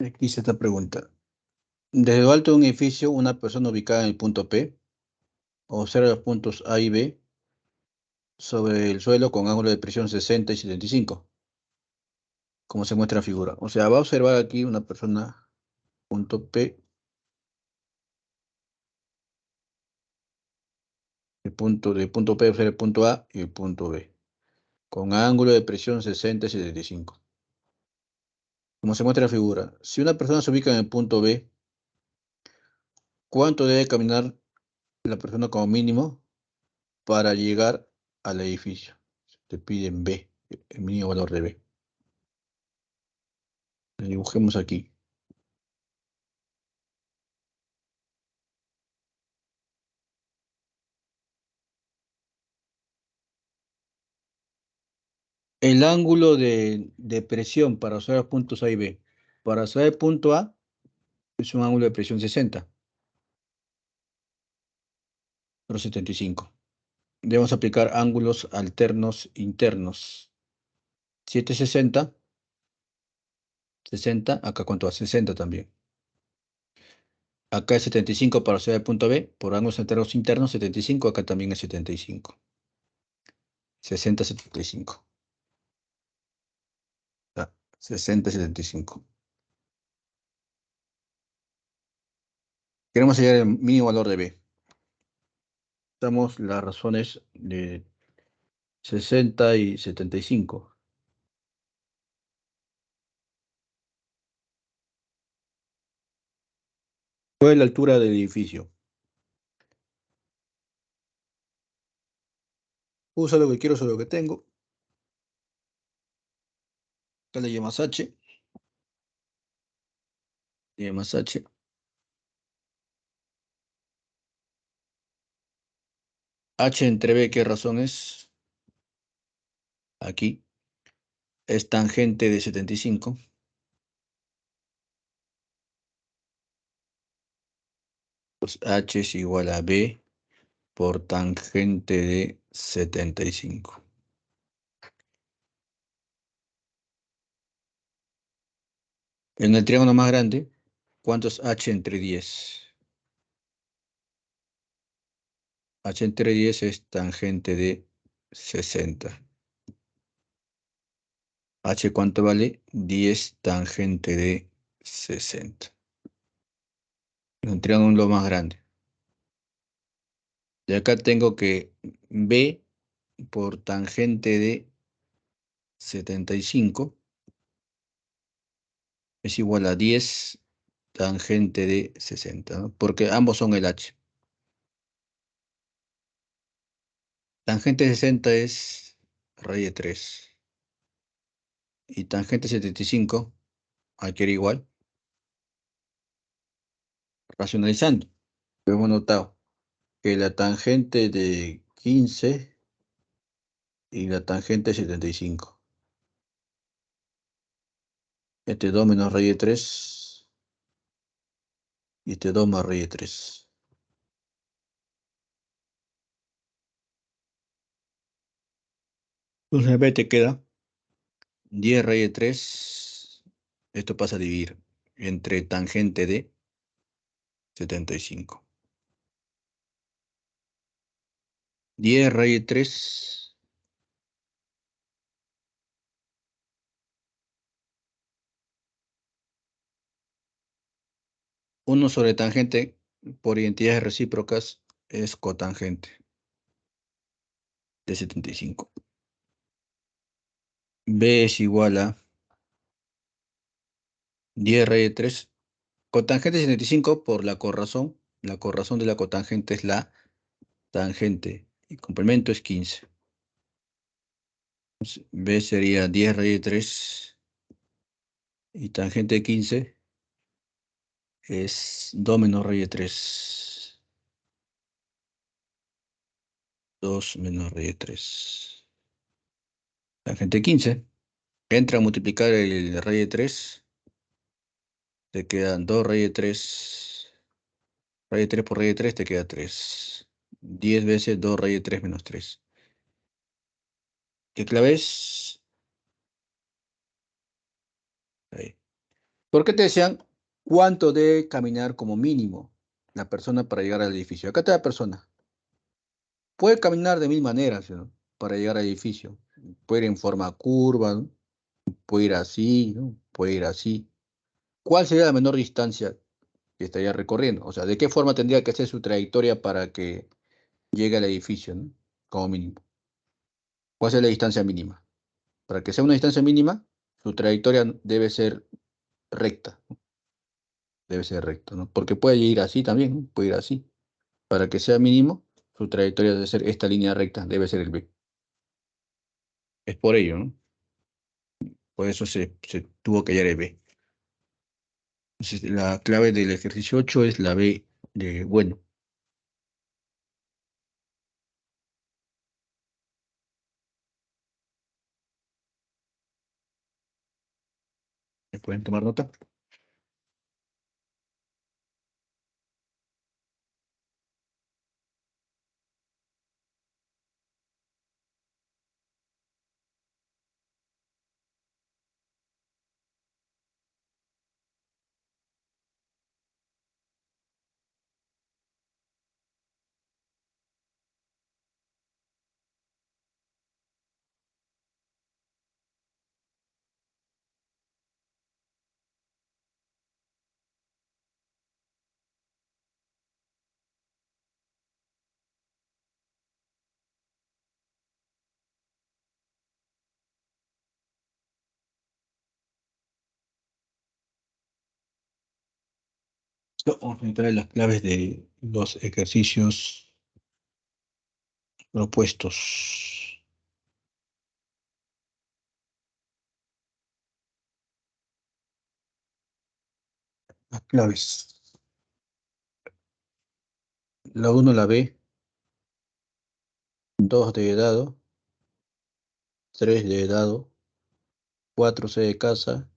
Speaker 1: Aquí hice esta pregunta. Desde lo alto de un edificio, una persona ubicada en el punto P observa los puntos A y B sobre el suelo con ángulo de presión 60 y 75, como se muestra en la figura. O sea, va a observar aquí una persona, punto P, de punto P observa el punto A y el punto B, con ángulo de presión 60 y 75. Como se muestra en la figura, si una persona se ubica en el punto B, ¿cuánto debe caminar la persona como mínimo para llegar al edificio? Te piden B, el mínimo valor de B. Lo dibujemos aquí. El ángulo de presión para observar puntos A y B. Para observar el punto A es un ángulo de presión 60, pero 75. Debemos aplicar ángulos alternos internos. 760, 60, acá cuánto va, 60 también. Acá es 75 para hacer el punto B, por ángulos enteros internos 75, acá también es 75. 60, 75. 60, 75. Queremos hallar el mínimo valor de B. Damos las razones de 60 y 75. ¿Cuál es la altura del edificio? Uso lo que quiero, uso lo que tengo. Acá le llamas H. Le llamas H. H entre B, ¿qué razón es? Aquí. Es tangente de 75. Pues H es igual a B por tangente de 75. En el triángulo más grande, ¿cuánto es H entre 10? H entre 10 es tangente de 60. H, ¿cuánto vale? 10 tangente de 60. En un triángulo más grande. Y acá tengo que B por tangente de 75 es igual a 10 tangente de 60, ¿no? Porque ambos son el H. Tangente de 60 es raíz de 3. Y tangente de 75, hay que ir igual. Racionalizando, hemos notado que la tangente de 15 y la tangente de 75. Este 2 menos raíz de 3 y este 2 más raíz de 3. Entonces B te queda 10 raíz de 3. Esto pasa a dividir entre tangente de 75. 10 raíz de 3. 1 sobre tangente por identidades recíprocas es cotangente de 75. B es igual a 10 raíz de 3. Cotangente de 75 por la corrazón. La corrazón de la cotangente es la tangente. Y complemento es 15. Entonces, B sería 10 raíz de 3. Y tangente de 15 es 2 menos raíz de 3. 2 menos raíz de 3. Tangente de 15. Entra a multiplicar el raíz de 3. Te quedan 2 raíz de 3. Raíz de 3 por raíz de 3 te queda 3. 10 veces 2 raíz de 3 menos 3. ¿Qué clave es? Ahí. ¿Por qué te decían cuánto debe caminar como mínimo la persona para llegar al edificio? Acá está la persona. Puede caminar de mil maneras, ¿no? Para llegar al edificio. Puede ir en forma curva, ¿no? Puede ir así, ¿no? Puede ir así. ¿Cuál sería la menor distancia que estaría recorriendo? O sea, ¿de qué forma tendría que hacer su trayectoria para que llegue al edificio, ¿no? Como mínimo. ¿Cuál es la distancia mínima? Para que sea una distancia mínima, su trayectoria debe ser recta. Debe ser recta, ¿no? Porque puede ir así también, ¿no? Puede ir así. Para que sea mínimo, su trayectoria debe ser esta línea recta, debe ser el B. Es por ello, ¿no? Por eso se tuvo que hallar el B. Entonces, la clave del ejercicio 8 es la B de bueno. ¿Me pueden tomar nota? Vamos a entrar las claves de los ejercicios propuestos. Las claves. La 1 la B, 2 de dado, 3 de dado, 4 C de casa,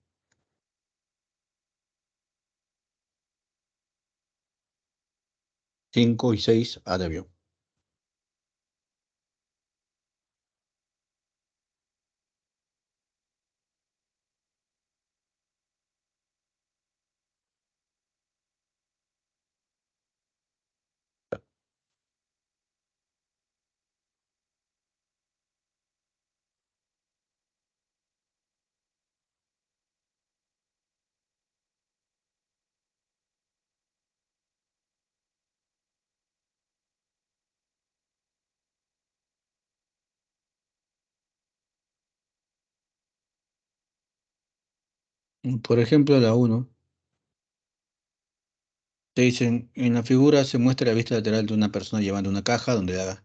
Speaker 1: 5 y 6 A de avión. Por ejemplo, la 1. Te dicen, en la figura se muestra la vista lateral de una persona llevando una caja donde la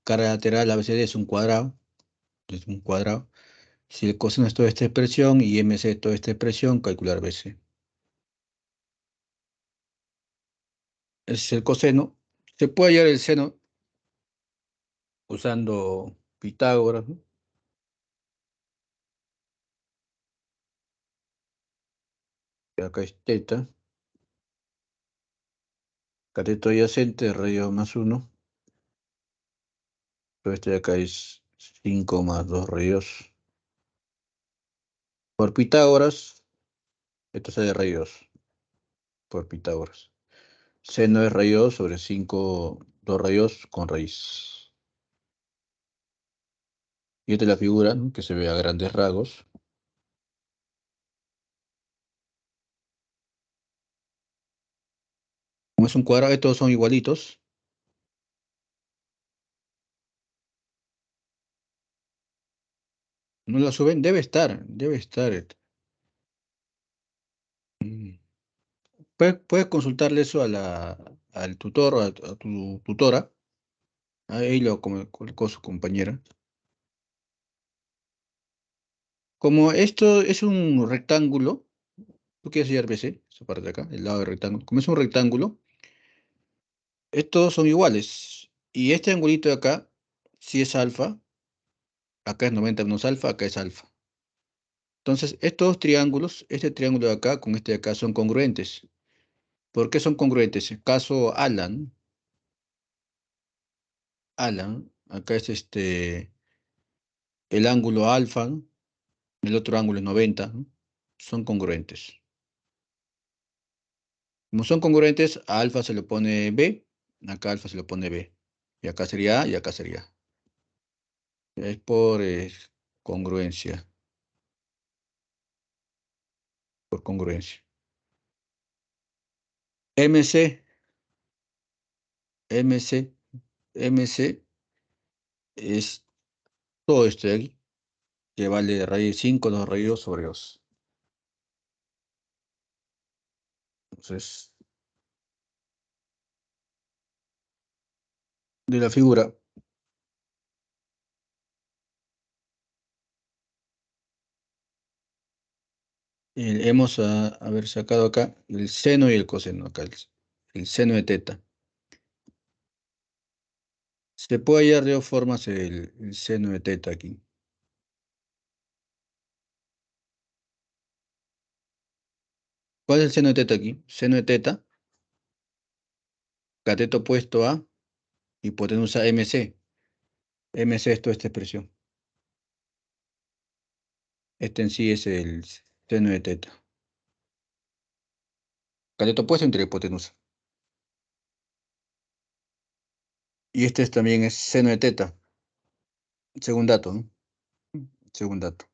Speaker 1: cara lateral ABCD es un cuadrado. Es un cuadrado. Si el coseno es toda esta expresión y MC es toda esta expresión, calcular BC. Ese es el coseno. Se puede hallar el seno usando Pitágoras, ¿no? Acá es teta. Cateto adyacente, radio más 1. Todo este de acá es 5 más 2 radios. Por Pitágoras, esto sale radios. Por Pitágoras. Seno es raíz 2 sobre 5, 2 radios con raíz. Y esta es la figura, ¿no?, que se ve a grandes rasgos. Como es un cuadrado, estos son igualitos. ¿No la suben? Debe estar, debe estar. Mm. Puedes consultarle eso al tutor o a tu tutora. Ahí lo colocó su compañera. Como esto es un rectángulo, tú quieres hallar BC, esa parte de acá, el lado del rectángulo. Como es un rectángulo, estos son iguales. Y este angulito de acá, si es alfa, acá es 90 menos alfa, acá es alfa. Entonces, estos dos triángulos, este triángulo de acá con este de acá son congruentes. ¿Por qué son congruentes? El caso Alan, acá es el ángulo alfa, ¿no?, el otro ángulo es 90, ¿no? Son congruentes. Como son congruentes, a alfa se le pone B, acá alfa se le pone B. Y acá sería A y acá sería A. Es por congruencia. Por congruencia. MC, MC, MC es todo esto de aquí, que vale raíz 5, 2 raíz 2 sobre 2. Entonces, de la figura, hemos haber sacado acá el seno y el coseno, acá el seno de teta. Se puede hallar de dos formas el seno de teta aquí. ¿Cuál es el seno de teta aquí? Seno de teta, cateto opuesto a hipotenusa MC. MC es toda esta expresión. Este en sí es el seno de teta. Cateto opuesto entre la hipotenusa. Y este también es seno de teta. Segundo dato, ¿no? Segundo dato.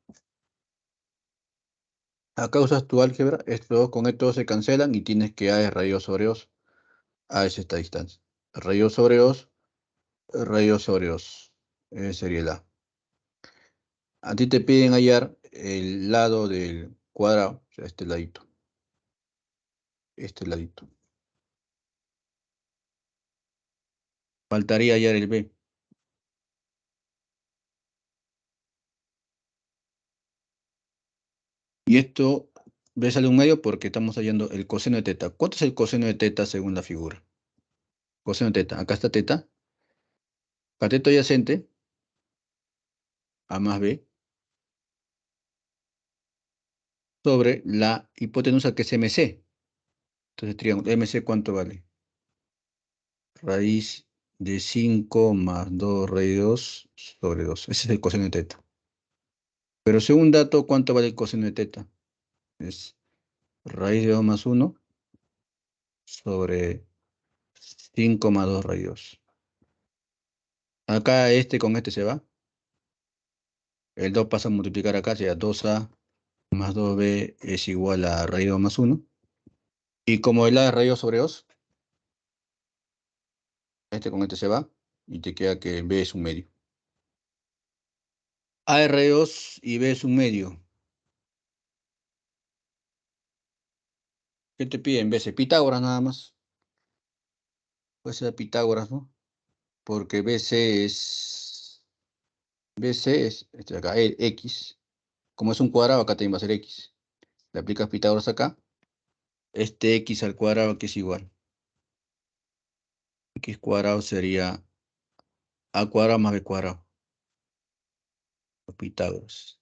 Speaker 1: Acá usas tu álgebra, con esto se cancelan y tienes que A es raíz 2 sobre 2. A es esta distancia. Raíz 2 sobre 2, raíz 2 sobre 2. Ese sería el A. A ti te piden hallar el lado del cuadrado, o sea, este ladito. Este ladito. Faltaría hallar el B. Y esto B sale un medio porque estamos hallando el coseno de teta. ¿Cuánto es el coseno de teta según la figura? Coseno de teta. Acá está teta. Cateto adyacente. A más B. Sobre la hipotenusa que es MC. Entonces, triángulo MC, ¿cuánto vale? Raíz de 5 más 2 raíz de 2 sobre 2. Ese es el coseno de teta. Pero según dato, ¿cuánto vale el coseno de teta? Es raíz de 2 más 1 sobre 5 más 2 raíz de 2. Acá este con este se va. El 2 pasa a multiplicar acá, sería 2A más 2B es igual a raíz de 2 más 1. Y como el A es raíz de 2 sobre 2, este con este se va. Y te queda que B es un medio. A es raíz de 2 y B es un medio. ¿Qué te piden? BC, Pitágoras nada más. Puede ser Pitágoras, ¿no? Porque BC es este de acá, X. Como es un cuadrado, acá también va a ser X. Le aplicas Pitágoras acá. Este X al cuadrado que es igual. X cuadrado sería A cuadrado más B cuadrado. Pitágoras.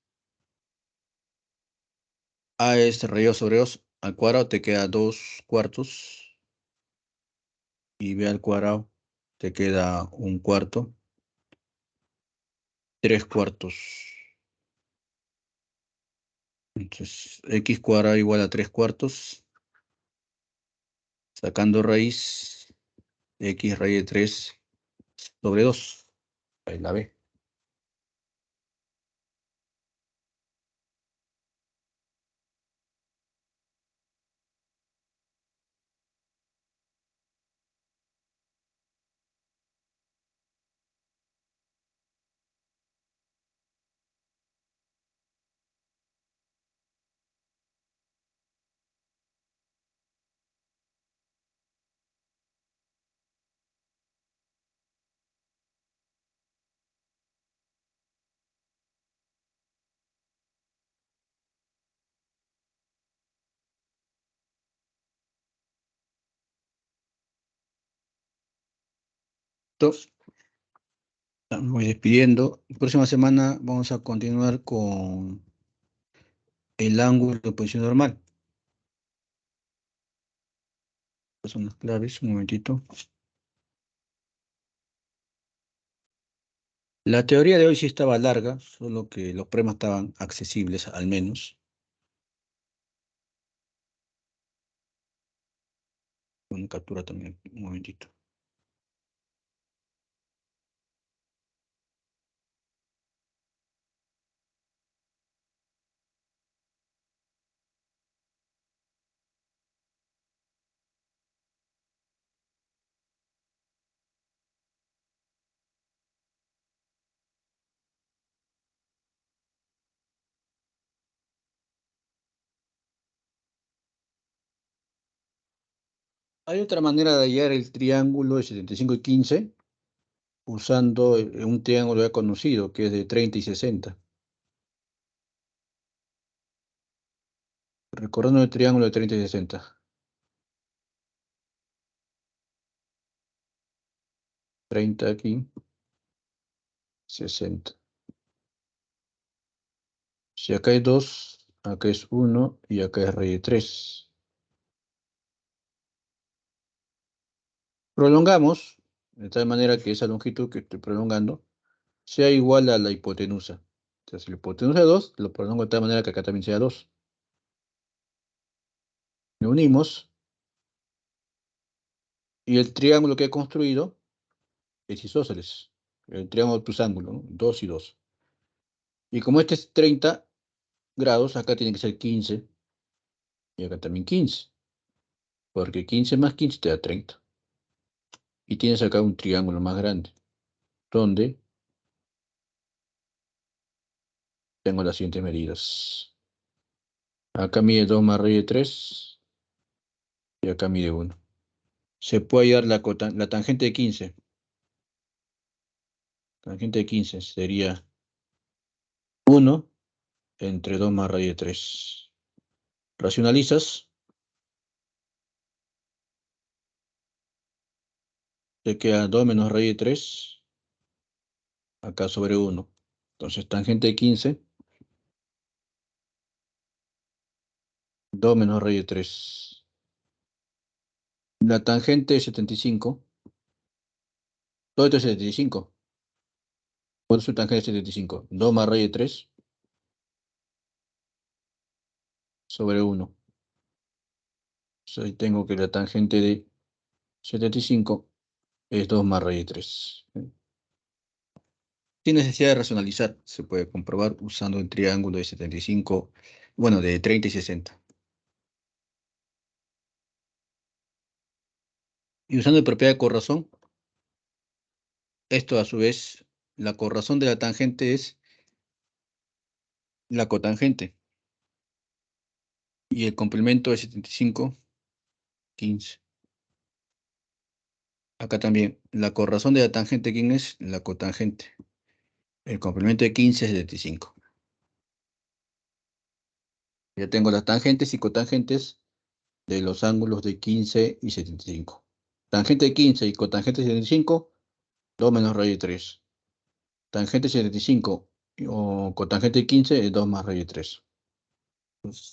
Speaker 1: A es raíz de 2 sobre 2. Al cuadrado te queda 2 cuartos. Y B al cuadrado te queda 1 cuarto. 3 cuartos. Entonces, X cuadrado igual a 3 cuartos. Sacando raíz, X raíz de 3 sobre 2. Ahí la B. Entonces, me voy despidiendo. Próxima semana vamos a continuar con el ángulo de posición normal. Estas son las claves, un momentito. La teoría de hoy sí estaba larga, solo que los problemas estaban accesibles al menos. Una captura también, un momentito. Hay otra manera de hallar el triángulo de 75 y 15 usando un triángulo ya conocido, que es de 30 y 60. Recordando el triángulo de 30 y 60. 30 aquí, 60. Si acá hay 2, acá es 1 y acá es raíz de 3. Prolongamos, de tal manera que esa longitud que estoy prolongando sea igual a la hipotenusa. Entonces, si la hipotenusa es 2, lo prolongo de tal manera que acá también sea 2. Le unimos y el triángulo que he construido es isósceles. El triángulo plus ángulo, ¿no? 2 y 2. Y como este es 30 grados, acá tiene que ser 15 y acá también 15. Porque 15 más 15 te da 30. Y tienes acá un triángulo más grande, donde tengo las siguientes medidas. Acá mide 2 más raíz de 3 y acá mide 1. Se puede hallar la tangente de 15. Tangente de 15 sería 1 entre 2 más raíz de 3. Racionalizas. Te queda 2 menos raíz de 3. Acá sobre 1. Entonces, tangente de 15. 2 menos raíz de 3. La tangente de 75. Todo esto es 75. ¿Cuál es su tangente de 75? 2 más raíz de 3 sobre 1. Entonces, ahí tengo que la tangente de 75 es 2 más raíz de 3. Sin necesidad de racionalizar, se puede comprobar usando el triángulo de 75, bueno, de 30 y 60. Y usando la propiedad de corrazón, esto a su vez, la corrazón de la tangente es la cotangente. Y el complemento de 75, 15. Acá también, la corrazón de la tangente, ¿quién es? La cotangente. El complemento de 15 es 75. Ya tengo las tangentes y cotangentes de los ángulos de 15 y 75. Tangente de 15 y cotangente de 75, 2 menos raíz de 3. Tangente de 75 o cotangente de 15 es 2 más raíz de 3. Los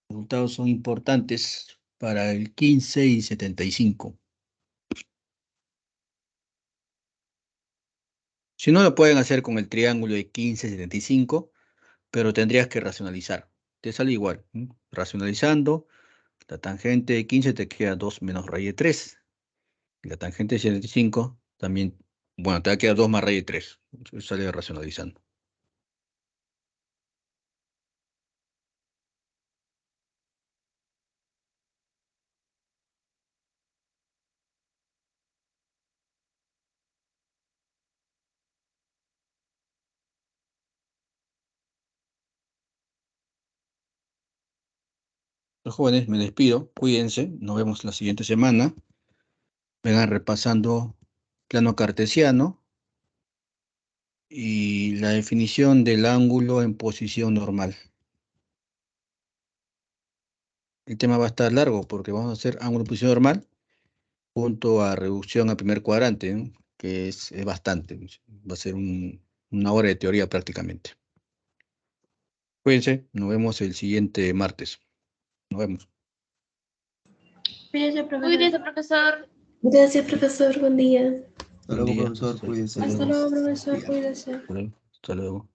Speaker 1: resultados son importantes para el 15 y 75. Si no, lo pueden hacer con el triángulo de 15 y 75, pero tendrías que racionalizar. Te sale igual. Racionalizando, la tangente de 15 te queda 2 menos raíz de 3. Y la tangente de 75 también, bueno, te va a quedar 2 más raíz de 3. Eso sale racionalizando. Los jóvenes, me despido. Cuídense. Nos vemos la siguiente semana. Vengan repasando plano cartesiano y la definición del ángulo en posición normal. El tema va a estar largo porque vamos a hacer ángulo en posición normal junto a reducción al primer cuadrante, ¿no? Que es bastante. Va a ser una hora de teoría prácticamente. Cuídense, nos vemos el siguiente martes. Nos vemos.
Speaker 5: Cuídese, profesor.
Speaker 6: Cuídese, profesor.
Speaker 5: Gracias, profesor. Buen día.
Speaker 2: Hasta luego, profesor. Cuídense.
Speaker 5: Hasta luego, profesor.
Speaker 2: Días.
Speaker 5: Cuídese.
Speaker 1: Hasta luego.